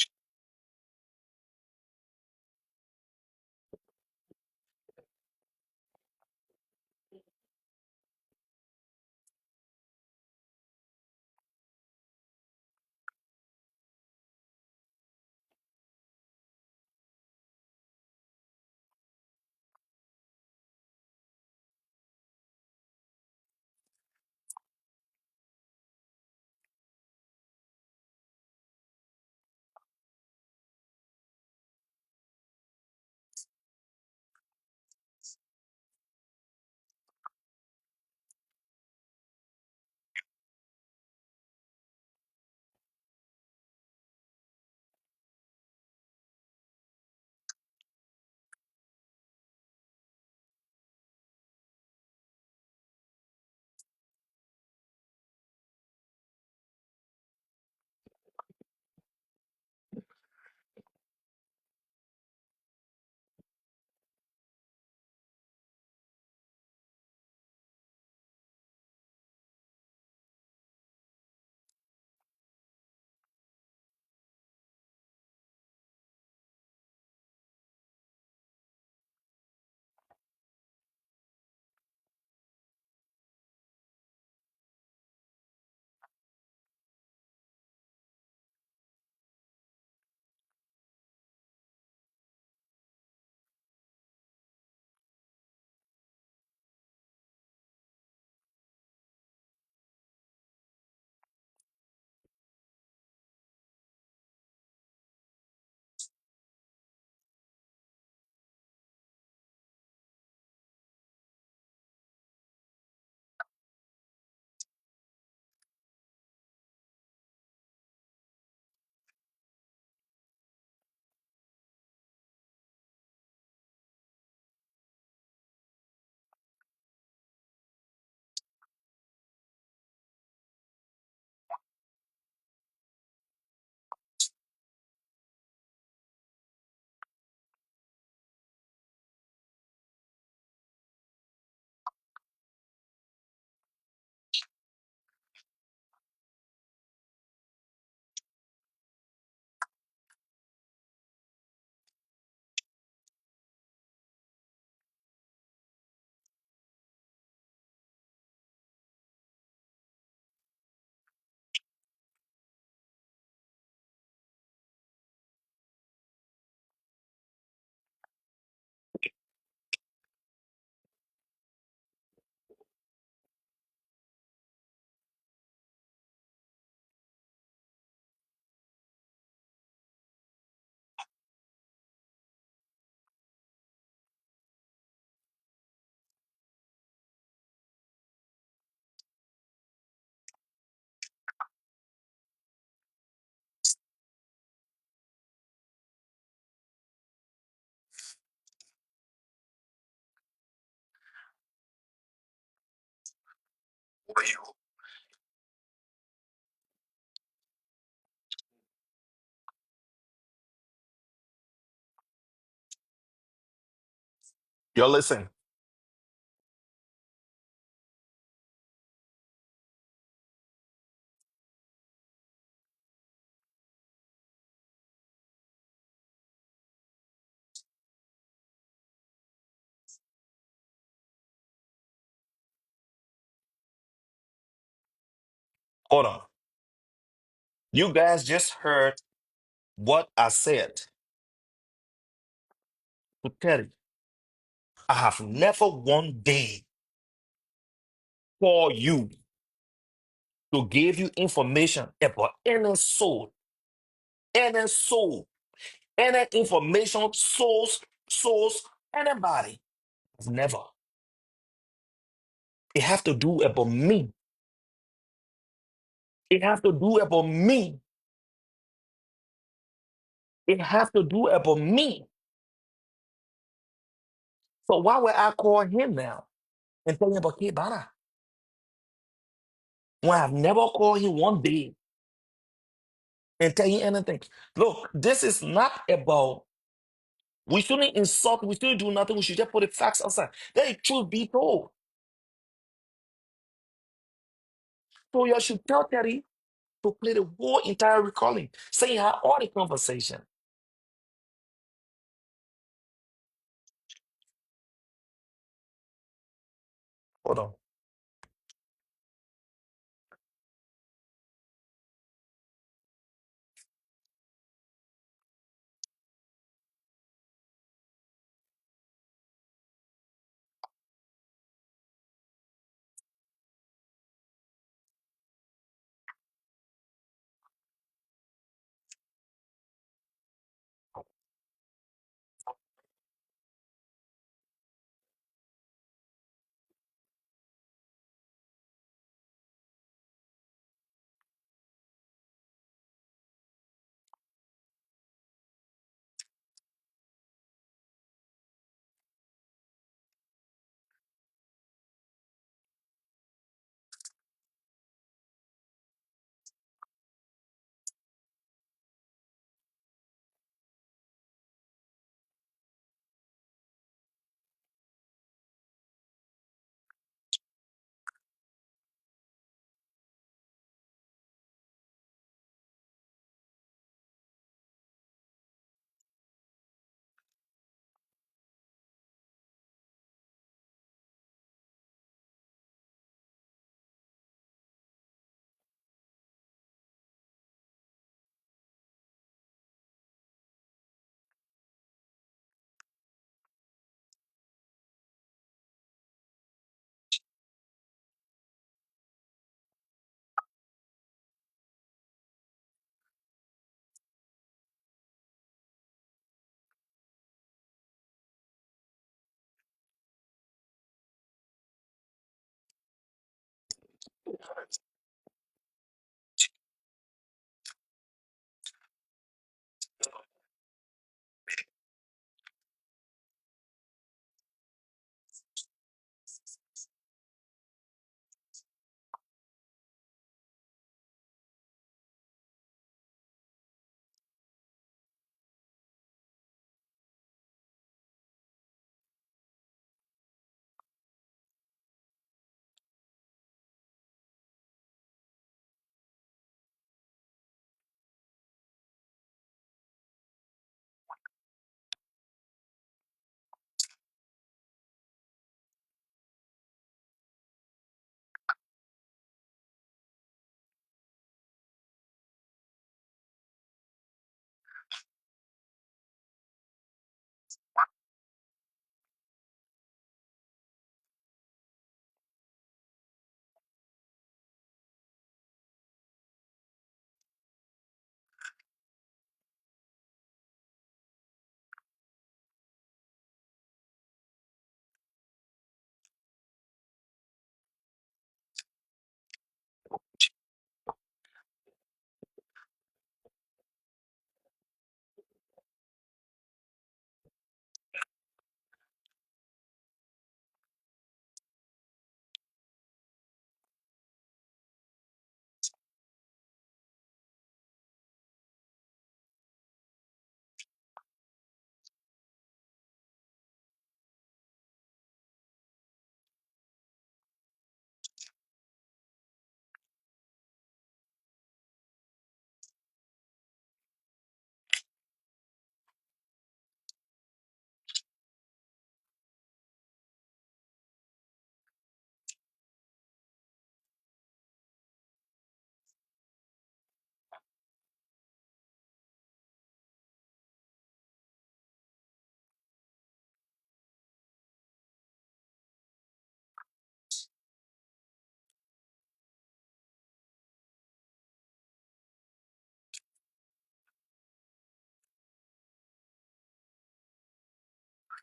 Yo, listen. Hold on. You guys just heard what I said to Terry. I have never one day called you to give you information about any soul, any information, souls, anybody. I've never. It have to do about me. It have to do about me. It have to do about me. So why would I call him now and tell him about Kibana when I've never called him one day and tell him anything? Look, this is not about. We shouldn't insult. We shouldn't do nothing. We should just put the facts aside. Let the truth be told. So you should tell Terry to play the whole entire recording, saying how all the conversation. Hold on.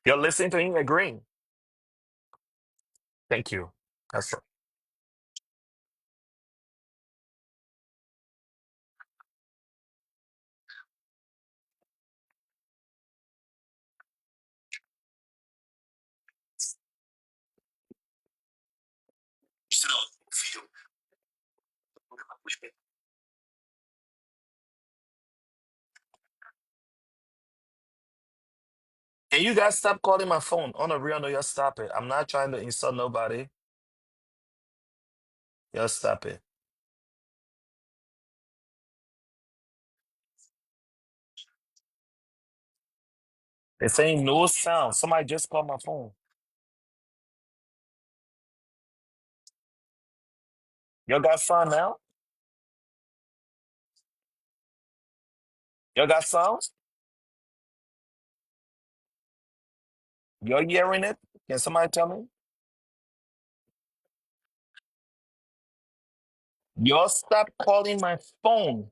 You're listening to him agreeing. Thank you. That's right. And you guys stop calling my phone. On a real note, y'all stop it. I'm not trying to insult nobody. Y'all stop it. They're saying no sound. Somebody just called my phone. Y'all got sound now? Y'all got sounds? Y'all hearing it? Can somebody tell me? Y'all stop calling my phone.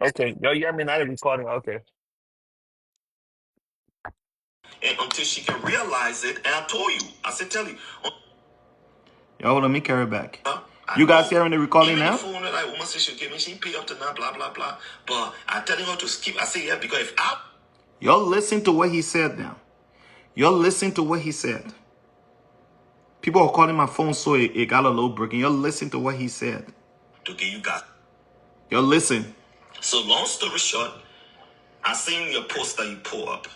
Okay, y'all hear me? Not even recording. Okay. And until she can realize it, and I told you, I said, tell you. Y'all, let me carry it back. You guys hearing the recording now? Even the phone that I woman said she gave me, she paid up to now, blah, blah, blah. But I'm telling her to skip. I say, yeah, because if I... Y'all listen to what he said now. Y'all listen to what he said. People are calling my phone, so it got a little breaking. Y'all listen to what he said. To get you guys. Y'all listen. So long story short, I seen your post that you pull up.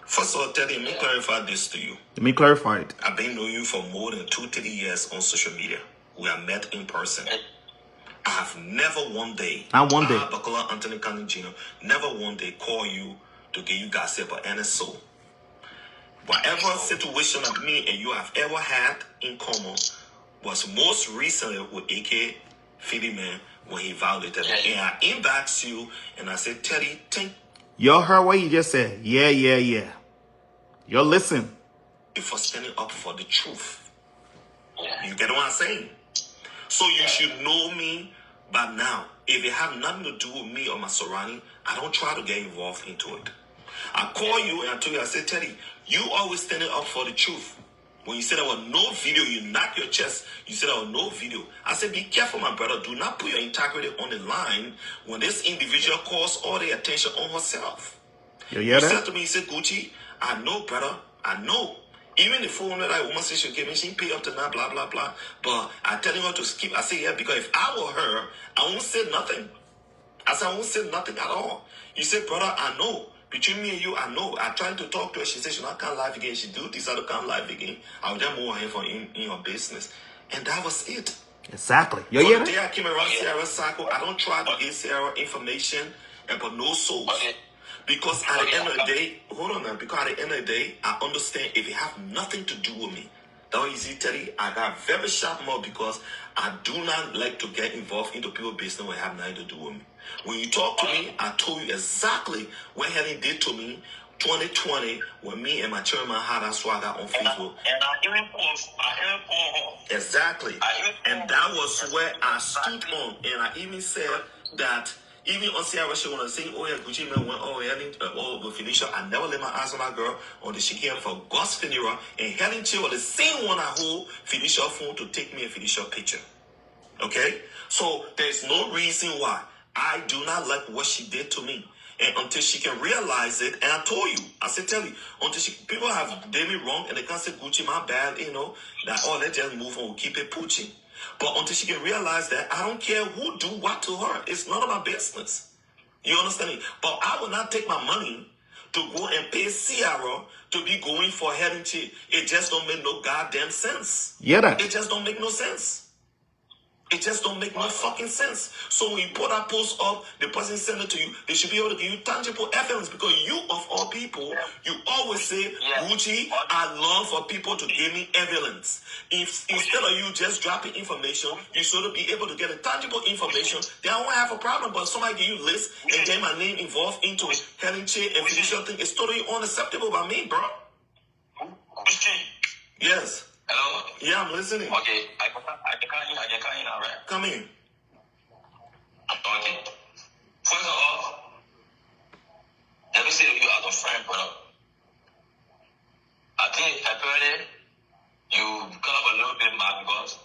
First of all, Teddy, let me clarify this to you. Let me clarify it. I've been knowing you for more than 2-3 years on social media. We are met in person. I have never one day, not one day, Bakola Anthony Kanu Jr., never one day call you to get you gossip or any soul. Whatever situation that me and you have ever had in common was most recently with AK 50 Man when he violated me. And I inboxed you and I said, Teddy, think. Y'all heard what he just said? Yeah. Y'all listen. For standing up for the truth. You get what I'm saying? So you should know me by now. If it have nothing to do with me or my surrounding, I don't try to get involved into it. I call you and I told you, I said, Teddy, you always standing up for the truth. When you said there was no video, you knocked your chest. You said there was no video. I said, be careful, my brother. Do not put your integrity on the line when this individual calls all the attention on herself. You said to me, you said, Gucci, I know, brother. I know. Even the phone that I woman said she gave me, she paid up to now, blah, blah, blah. But I telling her to skip. I say, yeah, because if I were her, I won't say nothing. I said, I won't say nothing at all. You said, brother, I know. Between me and you, I know. I tried to talk to her. She said she not come live again. She do this, I don't come live again. I would just move her for in her business. And that was it. Exactly. The day I came around Sarah's cycle, I don't try to give Sarah information about no souls. Because at the end of the day, hold on now, because at the end of the day, I understand if it have nothing to do with me. That easy, Teddy. I got very sharp mouth because I do not like to get involved into people's business when it have nothing to do with me. When you talk to me, I told you exactly what Helen did to me 2020 when me and my chairman had that swagger on Facebook. And I even post her. Exactly. And that was where I stood on. And I even said that even on Sierra Show when I say, oh yeah, Gucci man went, oh Helen, with Felicia, I never let my eyes on that girl until she came for God's funeral. And Helen Chill was the same one I hold Felicia phone to take me a Felicia picture. Okay? So there's no reason why I do not like what she did to me. And until she can realize it, and I told you, I said, tell you, people have done me wrong and they can't say, Gucci, my bad, that, oh, let's just move on, we'll keep it pushing. But until she can realize that, I don't care who do what to her. It's none of my business. You understand me? But I will not take my money to go and pay Ciara to be going for head and cheek. It just don't make no goddamn sense. Yeah. It just don't make no sense. It just don't make no fucking sense. So when you put that post up, the person send it to you, they should be able to give you tangible evidence because you, of all people, you always say, Gucci, I love for people to give me evidence. If instead of you just dropping information, you should be able to get a tangible information, then I won't have a problem. But somebody give you a list and get my name involved into it, Helen Che and Felicia thing, it's totally unacceptable by me, bro. Yes. Hello? Yeah, I'm listening. Okay, I can hear now, right? Come in. Okay. First of all, let me say you as a friend, brother. I think apparently you kind of a little bit mad because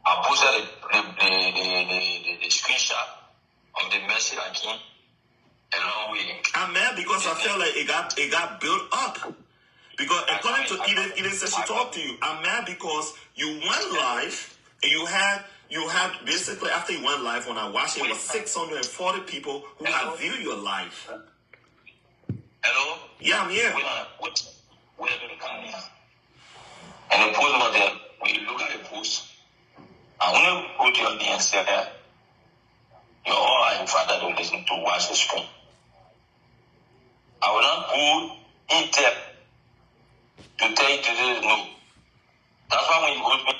I posted the screenshot of the message I came a long way. I'm mad because I felt like it got built up. Because according to Edith said she talked to you. I'm mad because you went live and you had basically after you went live when I watched it was 640 people who have viewed your live. Hello? Yeah, I'm here. Where did it come here? And the post was there. When you look at the post, I want to go to your name and say that you're all right in fact that don't listen to watch the screen. I will not go in depth to tell you to no. That's why when you go to me,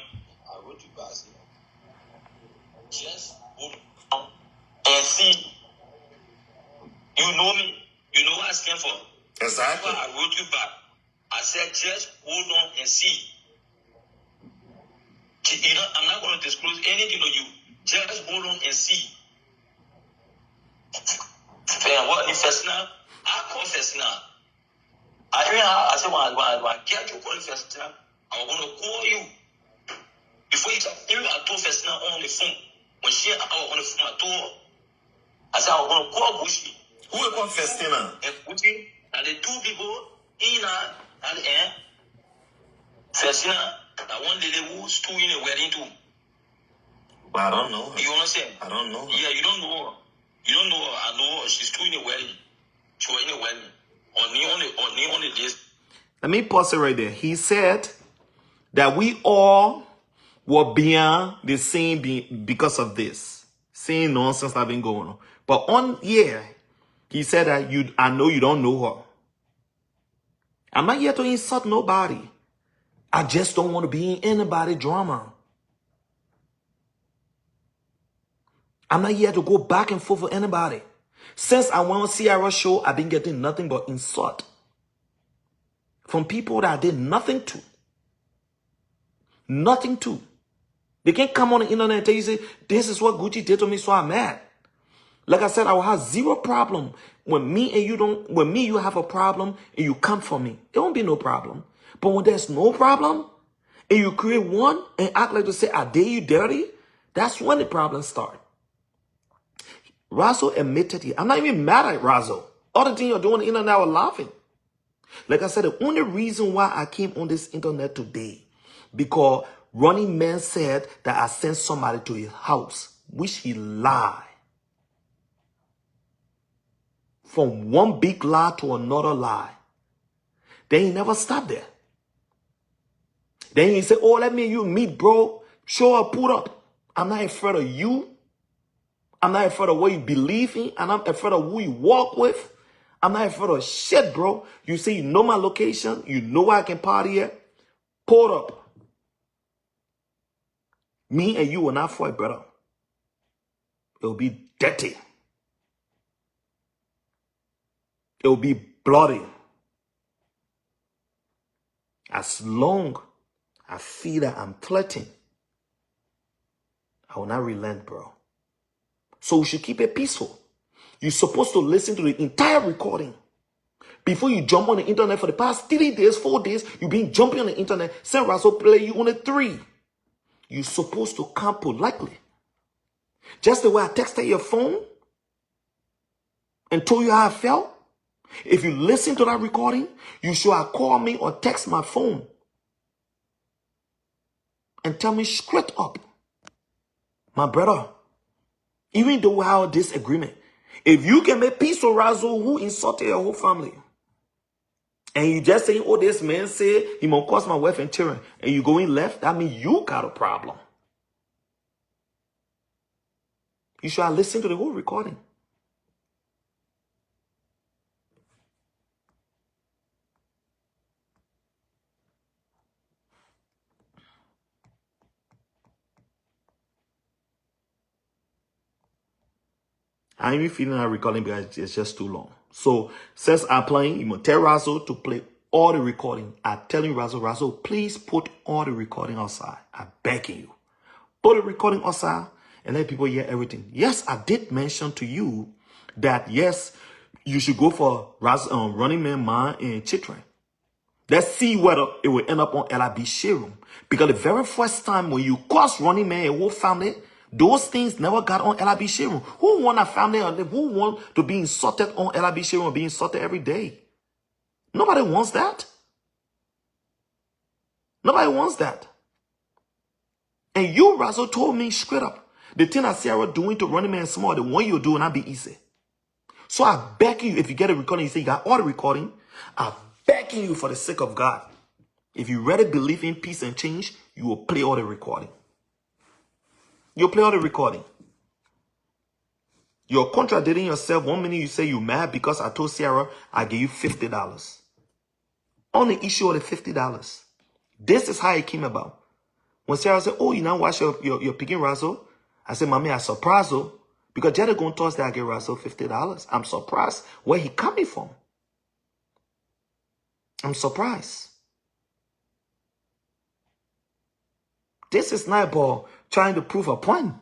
I wrote you guys. Just hold on and see. You know me. You know what I stand for. Exactly. That's why I wrote you back. I said just hold on and see. You know, I'm not going to disclose anything to you. Just hold on and see. And what if first now? I call first now. I said, when I get to call first now, I'm going to call you. Before you talk, I told first now on the phone. When she was on the phone, I told her. I said, I'm going to call Bushi. Who will call first now? And Bushi, and the two people, Ina and Festina, that one lady who's two in a wedding too. But I don't know her. You understand? I don't know her. Yeah, you don't know her. You don't know her. I know her. She's two in a wedding. She was in a wedding. On the list. Let me pause it right there. He said that we all were beyond the same because of this. Same nonsense that been going on. But on here, he said that I know you don't know her. I'm not here to insult nobody. I just don't want to be in anybody drama. I'm not here to go back and forth with anybody. Since I went on Sierra's show, I've been getting nothing but insult from people that I did nothing to. Nothing to. They can't come on the internet and tell you, say, this is what Gucci did to me, so I'm mad. Like I said, I will have zero problem when you have a problem and you come for me. It won't be no problem. But when there's no problem and you create one and act like to say, I dare you dirty, that's when the problem starts. Razo admitted it. I'm not even mad at Razo. All the things you're doing on the internet, I was laughing. Like I said, the only reason why I came on this internet today, because Running Man said that I sent somebody to his house, which he lied. From one big lie to another lie. Then he never stopped there. Then he said, oh, let me and you meet, bro. Show up, put up. I'm not afraid of you. I'm not afraid of what you believe in. I'm not afraid of who you walk with. I'm not afraid of shit, bro. You say you know my location. You know where I can party at. Put up. Me and you will not fight, brother. It will be dirty. It will be bloody. As long as I feel that I'm threatened, I will not relent, bro. So we should keep it peaceful. You're supposed to listen to the entire recording. Before you jump on the internet for the past 3 days, 4 days, you've been jumping on the internet. Send Razo play you on a 3. You're supposed to come politely. Just the way I texted your phone and told you how I felt. If you listen to that recording, you should have called me or text my phone and tell me straight up, my brother, even though we have a disagreement, if you can make peace with Razo who insulted your whole family, and you just saying, oh, this man said he might cost my wife and children, and you going left, that means you got a problem. You should have listened to the whole recording. I'm even feeling that recording because it's just too long. So since I'm playing, you must tell Razo to play all the recording. I'm telling you, Razzle, please put all the recording outside. I'm begging you. Put the recording outside and let people hear everything. Yes, I did mention to you that, yes, you should go for Running Man Man in Chitran. Let's see whether it will end up on LIB showroom. Because the very first time when you cross Running Man and whole family, those things never got on LIB showroom. Who want a family? Who want to be insulted on LIB showroom, being insulted every day? Nobody wants that. Nobody wants that. And you, Razzle, told me straight up, the thing that Sarah doing to Running Man Small, the one you're doing, not be easy. So I beg you, if you get a recording, you say you got all the recording, I'm begging you for the sake of God. If you really believe in peace and change, you will play all the recording. You'll play all the recording. You're contradicting yourself. 1 minute you say you're mad because I told Sarah I gave you $50. On the issue of the $50. This is how it came about. When Sarah said, oh, you now watch your picking Razzle, I said, Mommy, I surprised her. Because Jada going to that I get Razzle $50. I'm surprised where he coming from. I'm surprised. This is not about trying to prove a point.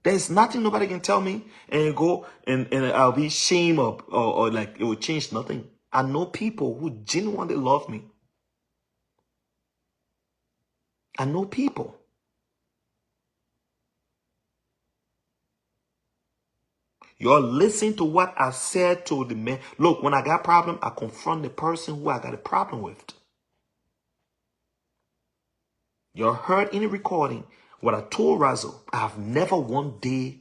There's nothing nobody can tell me and go and I'll be shame or like it will change nothing. I know people who genuinely love me. I know people. You're listening to what I said to the man. Look, when I got a problem, I confront the person who I got a problem with. You heard in the recording what I told Razzle. I have never one day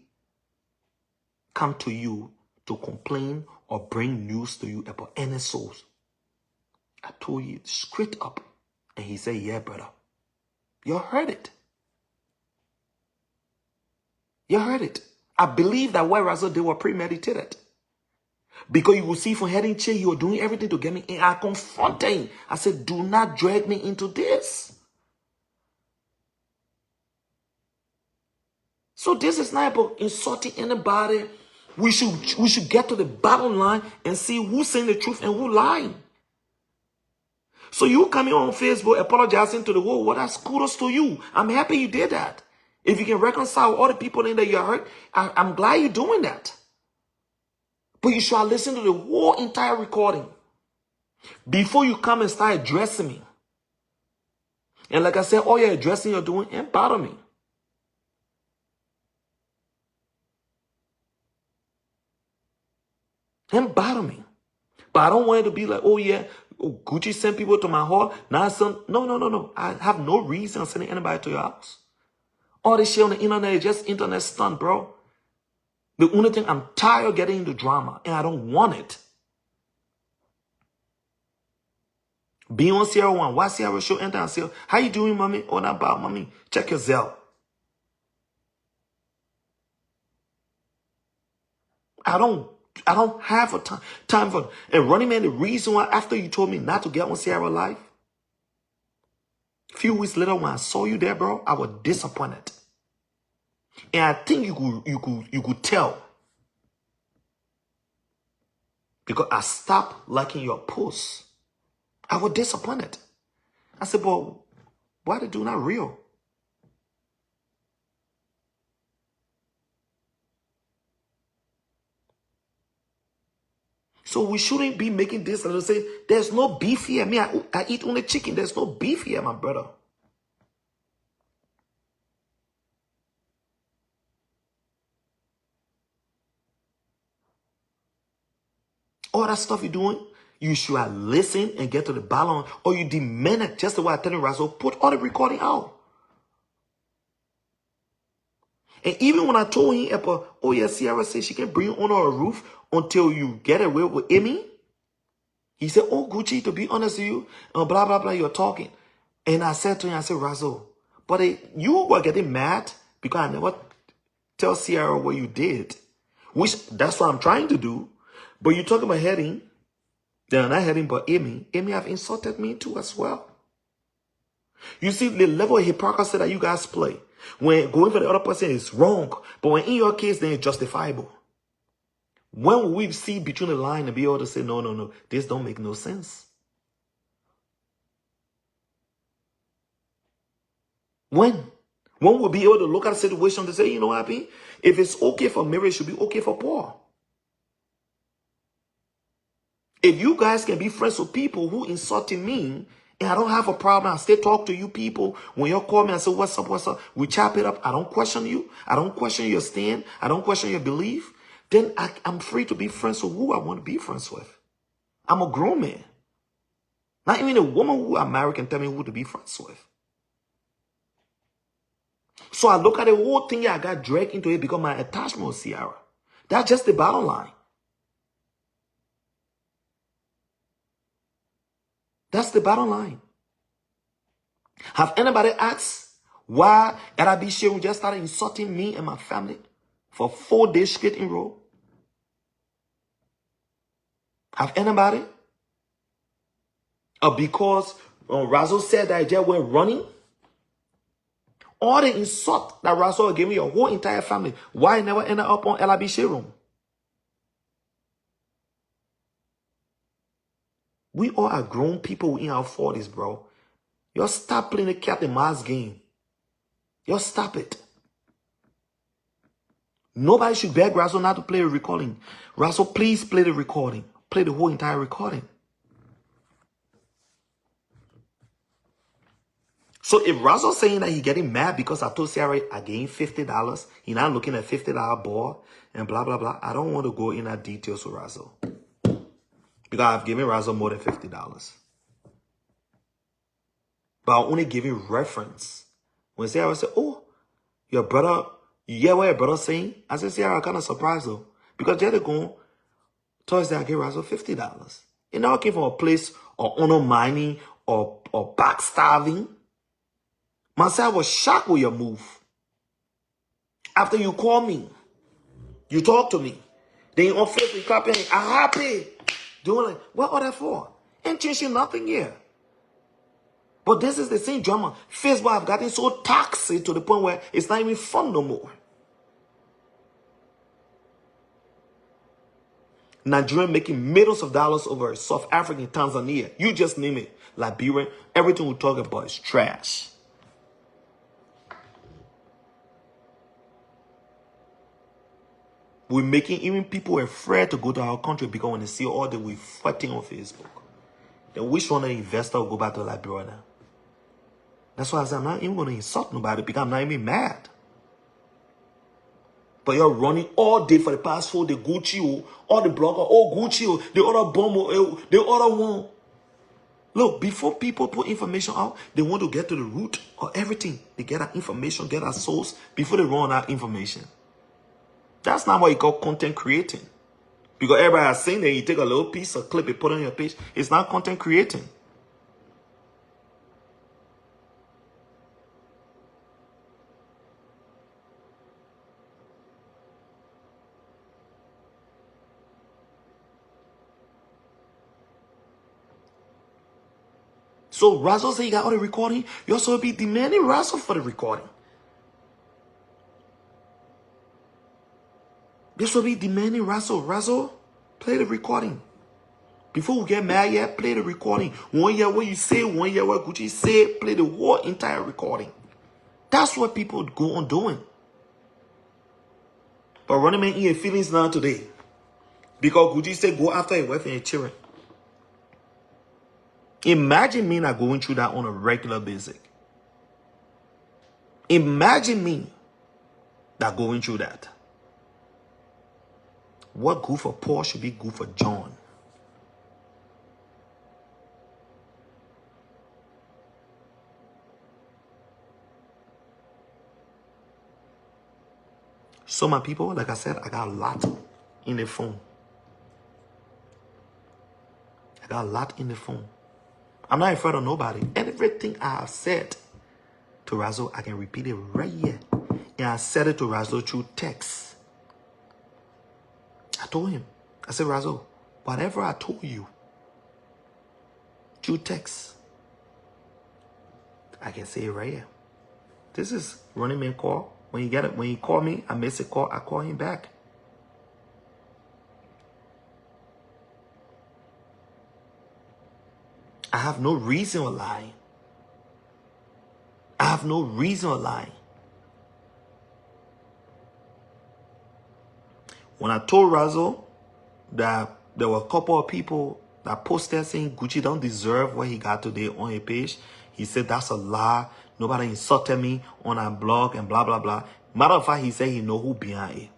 come to you to complain or bring news to you about any souls. I told you straight up. And he said, yeah, brother. You heard it. You heard it. I believe that what Razzle did were premeditated. Because you will see from heading chair, you are doing everything to get me in. I confronted him. I said, do not drag me into this. So this is not about insulting anybody. We should get to the bottom line and see who's saying the truth and who's lying. So you coming on Facebook apologizing to the whole world, that's kudos to you. I'm happy you did that. If you can reconcile all the people in there you hurt, I'm glad you're doing that. But you should listen to the whole entire recording before you come and start addressing me. And like I said, all your addressing you're doing ain't bother me. Ain't bother me. But I don't want it to be like, oh yeah, Gucci sent people to my hall. Now no. I have no reason sending anybody to your house. All this shit on the internet is just internet stunt, bro. The only thing, I'm tired of getting into drama, and I don't want it. Be on Sierra One. Why Sierra show enter and say, how you doing, mommy? Oh, not bad, mommy. Check your Zelle. I don't have a time for it. And Running Man, the reason why after you told me not to get on Sierra Live, a few weeks later when I saw you there, bro, I was disappointed. And I think you could tell. Because I stopped liking your posts. I was disappointed. I said, but why the dude not real? So we shouldn't be making this and say, there's no beef here. Me, I eat only chicken. There's no beef here, my brother. All that stuff you're doing, you should have listened and get to the bottom, or you demand it just the way I tell you, Razzle, put all the recording out. And even when I told him about, oh yeah, Sierra said she can bring you on her roof until you get away with Amy, he said, oh, Gucci, to be honest with you, blah, blah, blah, you're talking. And I said to him, I said, Razzle, but you were getting mad because I never tell Sierra what you did, which that's what I'm trying to do. But you talk about heading, they're not heading, but Amy have insulted me too as well. You see the level of hypocrisy that you guys play. When going for the other person is wrong, but when in your case, then it's justifiable. When will we see between the line and be able to say, no, this don't make no sense? When? When we'll be able to look at the situation to say, you know what I mean? If it's okay for Mary, it should be okay for Paul. If you guys can be friends with people who insulting me, and I don't have a problem, I still talk to you people. When you call me and say, what's up? We chop it up. I don't question you. I don't question your stand. I don't question your belief. Then I'm free to be friends with who I want to be friends with. I'm a grown man. Not even a woman who I'm married can tell me who to be friends with. So I look at the whole thing, I got dragged into it because my attachment with Ciara. That's just the bottom line. That's the bottom line. Have anybody asked why LIB Sharon just started insulting me and my family for 4 days straight in a row? Have anybody? Or because Razzle said that I just went running? All the insult that Razzle gave me, your whole entire family, why I never ended up on LIB Sharon? We all are grown people in our 40s, bro. Y'all stop playing the cat and mouse game. Y'all stop it. Nobody should beg Razzle not to play a recording. Razzle, please play the recording. Play the whole entire recording. So if Razzle saying that he getting mad because I told Ciara I gained $50, he not looking at $50 ball and blah, blah, blah. I don't want to go in that details with Razzle. Because I've given Razzle more than $50. But I'm only giving reference. When Ciara said, oh, your brother, you hear what your brother saying? I said, Ciara, I'm kind of surprised though. Because they're going, Thursday I gave Razzle $50. It never came from a place of undermining or backstabbing. Myself was shocked with your move. After you call me, you talk to me. Then you on Facebook clapping, I'm happy. Doing like, what are that for? Ain't changing nothing here. But this is the same drama. Facebook have gotten so toxic to the point where it's not even fun no more. Nigerian making millions of dollars over South Africa, Tanzania. You just name it. Liberian. Everything we talk about is trash. We're making even people afraid to go to our country because when they see all that we're fighting on Facebook. Then which one of the investor will go back to Liberia now? That's why I said I'm not even going to insult nobody because I'm not even mad. But you're running all day for the past 4 days, Gucci, all the blogger, oh Gucci, the other bomb, the other one. Look, before people put information out, they want to get to the root of everything. They get that information, get that source before they run that information. That's not what you call content creating. Because everybody has seen that you take a little piece of clip, you put on your page. It's not content creating. So Razzle say you got all the recording. You also be demanding Razzle for the recording. This will be demanding Razzle. Razzle, play the recording. Before we get mad yet, play the recording. 1 year what you say, 1 year what Gucci say, play the whole entire recording. That's what people go on doing. But running man in your feelings now today. Because Gucci said go after your wife and your children. Imagine me not going through that on a regular basis. Imagine me not going through that. What good for Paul should be good for John. So my people, like I said, I got a lot in the phone. I got a lot in the phone. I'm not afraid of nobody. Everything I have said to Razzle, I can repeat it right here. And I said it to Razzle through text. I told him, I said, Razzle, whatever I told you through text, I can say it right here. This is running man call. When you get it, when you call me, I miss a call, I call him back. I have no reason to lie. I have no reason of lying. When I told Razzle that there were a couple of people that posted saying Gucci don't deserve what he got today on a page, he said that's a lie. Nobody insulted me on a blog and blah, blah, blah. Matter of fact, he said he know who behind it.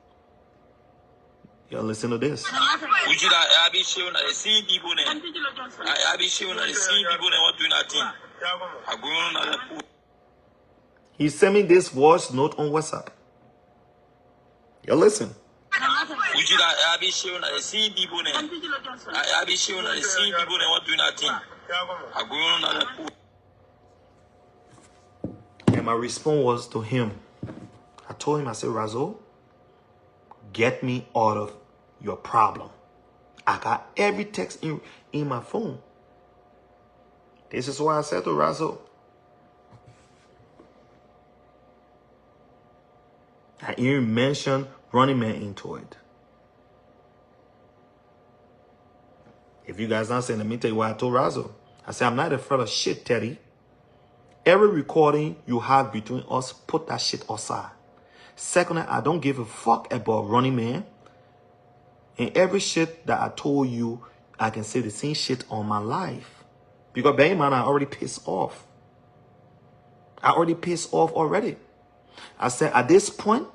Y'all listen to this. Gucci that I be showing that see people there. I be showing that see people there what doing that thing. I go on that. He sent me this voice note on WhatsApp. Y'all listen. Gucci that I be showing that see people there. I be showing that see people there what doing that thing. I go on that. And my response was to him. I told him, I said, Razzle, get me out of your problem. I got every text in my phone. This is why I said to Razzle, I even mentioned Running Man into it. If you guys not saying, let me tell you what I told Razzle. I said, I'm not afraid of shit, Teddy. Every recording you have between us, put that shit aside. Secondly, I don't give a fuck about Running Man. And every shit that I told you, I can say the same shit on my life. Because, baby man, I already pissed off. I already pissed off already. I said, at this point,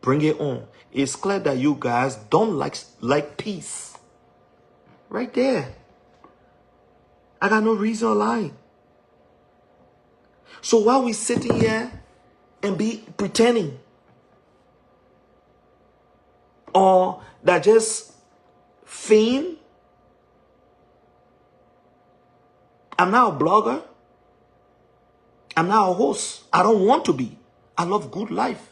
bring it on. It's clear that you guys don't like peace. Right there. I got no reason to lie. So while we sitting here and be pretending, or that just fame, I'm now a blogger. I'm now a host. I don't want to be. I love good life.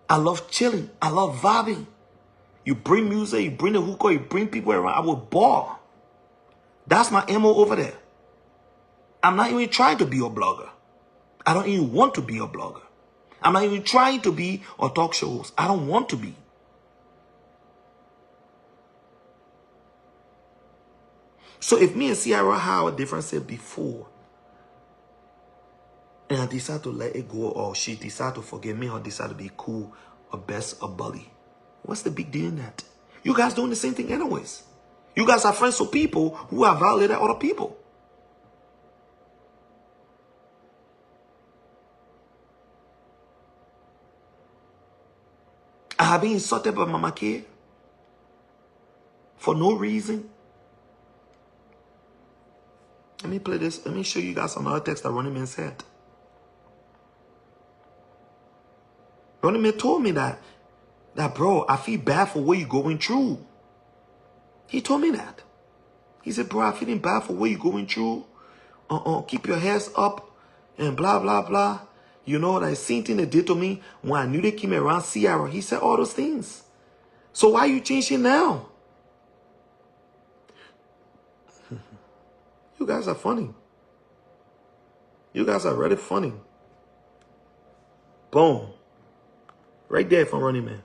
I love chilling. I love vibing. You bring music, you bring the hookah, you bring people around. I will ball. That's my MO over there. I'm not even trying to be a blogger. I don't even want to be a blogger. I'm not even trying to be a talk show host. I don't want to be. So if me and Sierra had a difference before, and I decide to let it go, or she decide to forgive me, or decide to be cool, or best, or bully, what's the big deal in that? You guys doing the same thing anyways. You guys are friends with people who have violated other people. I have been insulted by Mama K for no reason. Let me play this. Let me show you guys another text that Running Man said. Running Man told me that bro, I feel bad for what you're going through. He told me that. He said, bro, I'm feeling bad for what you're going through. Keep your heads up and blah, blah, blah. You know, that same thing they did to me when I knew they came around Sierra. He said all those things. So why you changing now? You guys are funny. You guys are really funny. Boom. Right there from Running Man.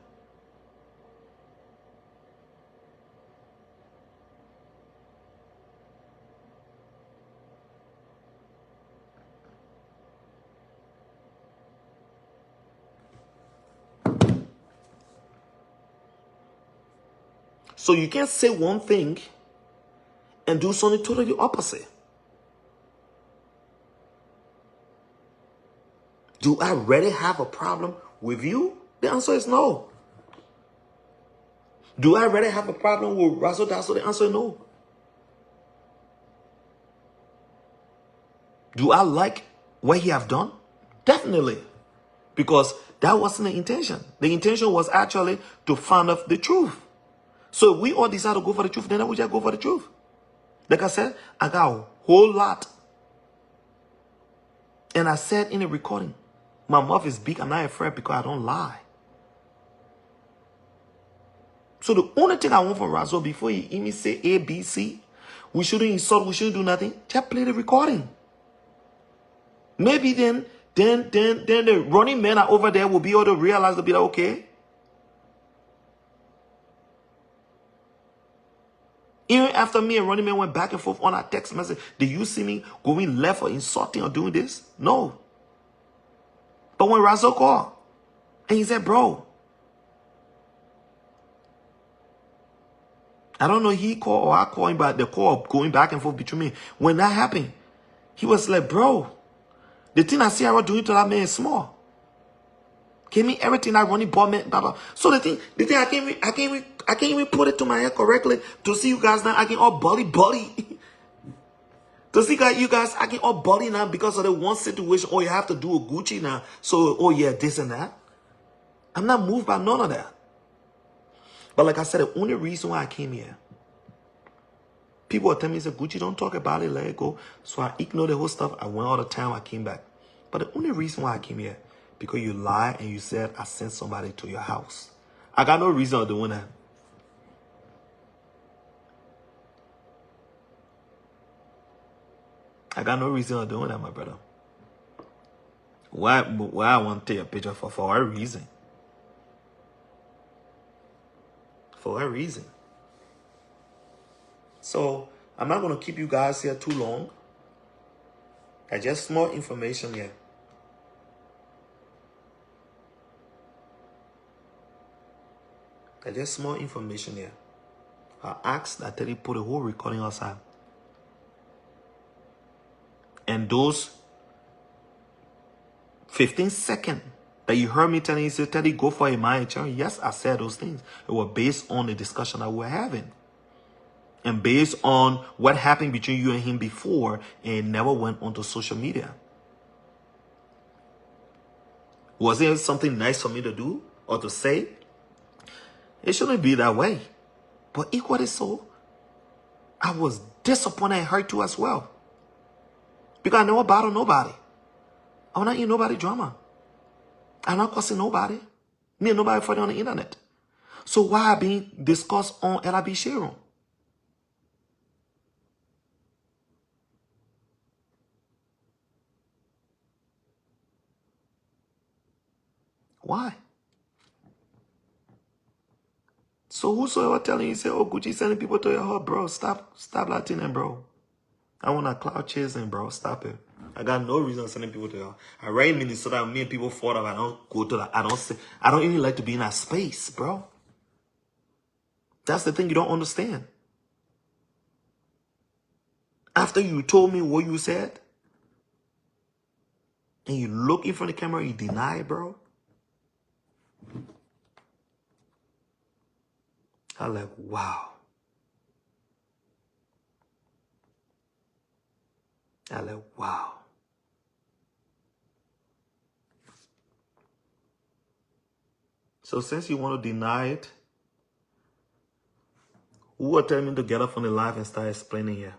So you can't say one thing and do something totally opposite. Do I really have a problem with you? The answer is no. Do I really have a problem with Razzle Dazzle? The answer is no. Do I like what he have done? Definitely. Because that wasn't the intention. The intention was actually to find out the truth. So if we all decide to go for the truth, then we just go for the truth. Like I said, I got a whole lot. And I said in the recording, my mouth is big. I'm not afraid because I don't lie. So the only thing I want from Razzle before he even say A, B, C, we shouldn't insult, we shouldn't do nothing. Just play the recording. Maybe then the Running Men are over there will be able to realize, they'll be like, okay. Even after me and Running Man went back and forth on our text message, did you see me going left or insulting or doing this? No. But when Razzle called, and he said, bro, I don't know he called or I called him, but the call going back and forth between me. When that happened, he was like, bro, the thing I see I was doing to that man is small. Gave me everything I running bought me, blah, blah. So the thing I can't even put it to my head correctly to see you guys now acting all bully. To see you guys acting all bully now because of the one situation. Oh, you have to do a Gucci now. So, oh yeah, this and that. I'm not moved by none of that. But like I said, the only reason why I came here, people were telling me, Gucci, don't talk about it, let it go. So I ignored the whole stuff. I went all the time, I came back. But the only reason why I came here, because you lied and you said I sent somebody to your house. I got no reason of doing that. I got no reason of doing that, my brother. Why I want to take a picture for what reason? For what reason? So I'm not going to keep you guys here too long. I just more information here. I just more information here. I asked that they put a whole recording outside. And those 15 seconds that you heard me telling you, Teddy, go for a mind change. Yes, I said those things. It was based on the discussion that we were having. And based on what happened between you and him before, and it never went onto social media. Was it something nice for me to do or to say? It shouldn't be that way. But equally so, I was disappointed and hurt too as well. Because I never bother nobody. I'm not in nobody drama. I'm not cussing nobody. Me and nobody fighting on the internet. So why being discussed on LIB Sharon? Why? So whosoever telling you, say, oh, Gucci sending people to your heart, bro, stop Latin, bro. I want a cloud chasing, bro. Stop it. I got no reason sending people to your heart. I write Minnesota, me and people fought up. I don't go to that. I don't even like to be in that space, bro. That's the thing you don't understand. After you told me what you said, and you look in front of the camera, you deny it, bro. I'm like, wow. I'm like, wow. So since you want to deny it, who are telling me to get up on the live and start explaining here?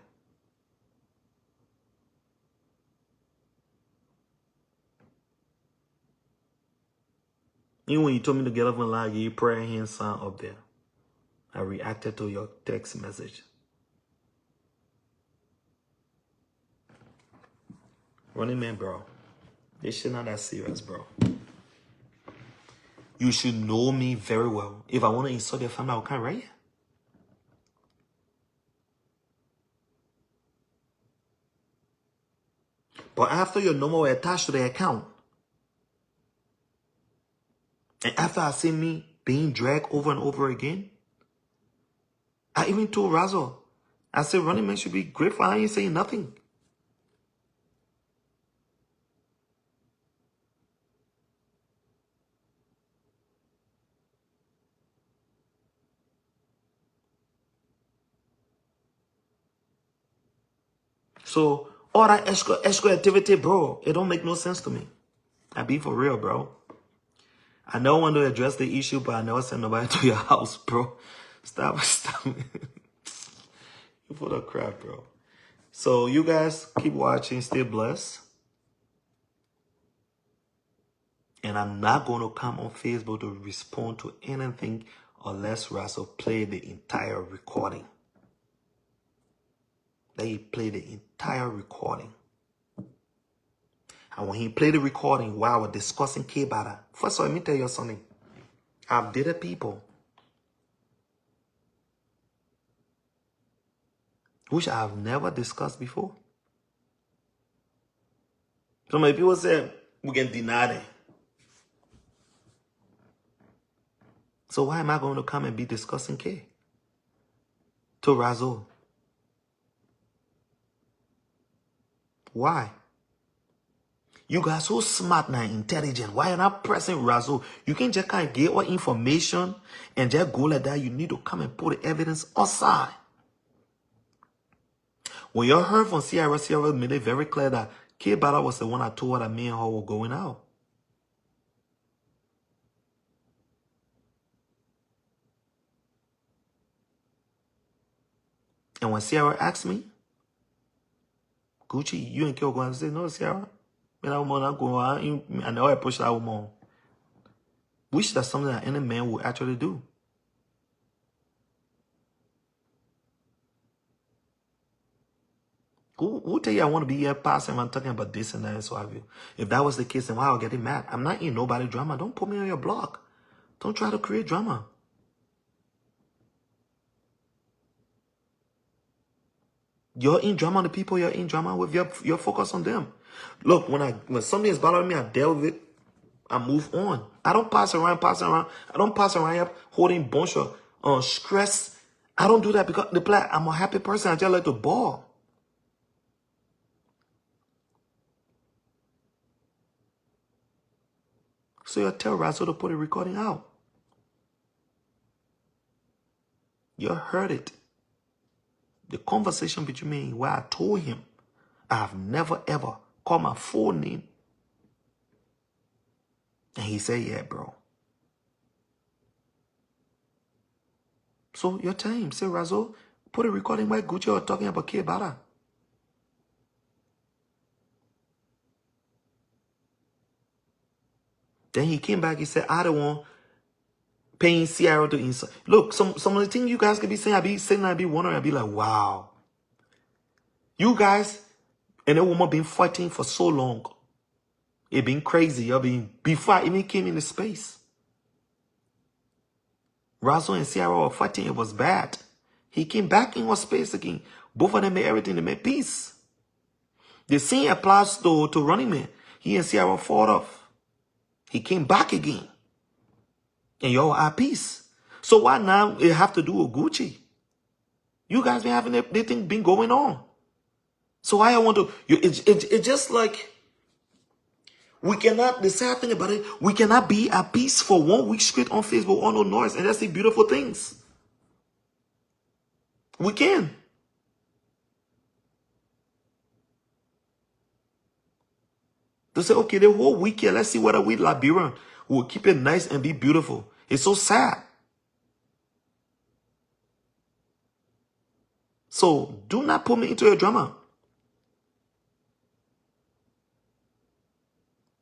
Even when you told me to get up on the live, you prayer hand sign up there. I reacted to your text message. Running man, bro. This shit not that serious, bro. You should know me very well. If I want to insult your family, I'll come right here. But after your number were attached to the account, and after I see me being dragged over and over again, I even told Razzle, I said, Running Man should be grateful. I ain't saying nothing. So all that extra activity, bro, it don't make no sense to me. I be for real, bro. I know I want to address the issue, but I never send nobody to your house, bro. Stop. You full of crap, bro. So you guys keep watching, stay blessed. And I'm not going to come on Facebook to respond to anything unless Russell play the entire recording. That he play the entire recording. And when he played the recording while we're discussing K-Bada, first of all, let me tell you something. I've dated people which I've never discussed before. So many people say we can deny that. So why am I going to come and be discussing K? To Razo? Why? You guys so smart and intelligent. Why are you not pressing Razo? You can just kind of get all information and just go like that. You need to come and put the evidence aside. When you heard from Sierra made it very clear that K Bala was the one I told her that me and her were going out. And when Sierra asked me, Gucci, you and K going to say, no, Sierra. I never approach that woman. Which that's something that any man would actually do. Who tell you I want to be here passing around talking about this and that and so have you? If that was the case, then why I'll get mad? I'm not in nobody drama. Don't put me on your blog. Don't try to create drama. You're in drama on the people you're in drama with. Your focus on them. Look, when something is bothering me, I deal with it. I move on. I don't pass around. I don't pass around here holding bunch of stress. I don't do that because I'm a happy person. I just like to ball. So you tell Razo to put a recording out. You heard it. The conversation between me where I told him I have never ever called my full name. And he said, yeah, bro. So you tell him, say, Razo, put a recording where Gucci are talking about K Bada. Then he came back, he said, I don't want paying Sierra to insult. Look, some of the things you guys could be saying, I be sitting there, I be wondering, I be like, wow. You guys and that woman been fighting for so long. It been crazy. Before I even came into space. Razo and Sierra were fighting. It was bad. He came back in our space again. Both of them made everything. They made peace. The same applies to Running Man. He and Sierra fought off. He came back again. And y'all are at peace. So why now it have to do with Gucci? You guys been having the thing been going on. So why I want to... It's just like... We cannot... The sad thing about it, we cannot be at peace for 1 week straight on Facebook on no noise and just see beautiful things. We can. To say, okay, the whole weekend, let's see whether we Liberian will keep it nice and be beautiful. It's so sad. So do not put me into a drama.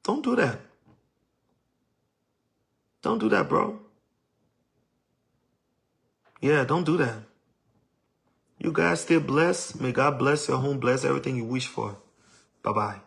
Don't do that. Don't do that, bro. Yeah, don't do that. You guys stay blessed. May God bless your home, bless everything you wish for. Bye-bye.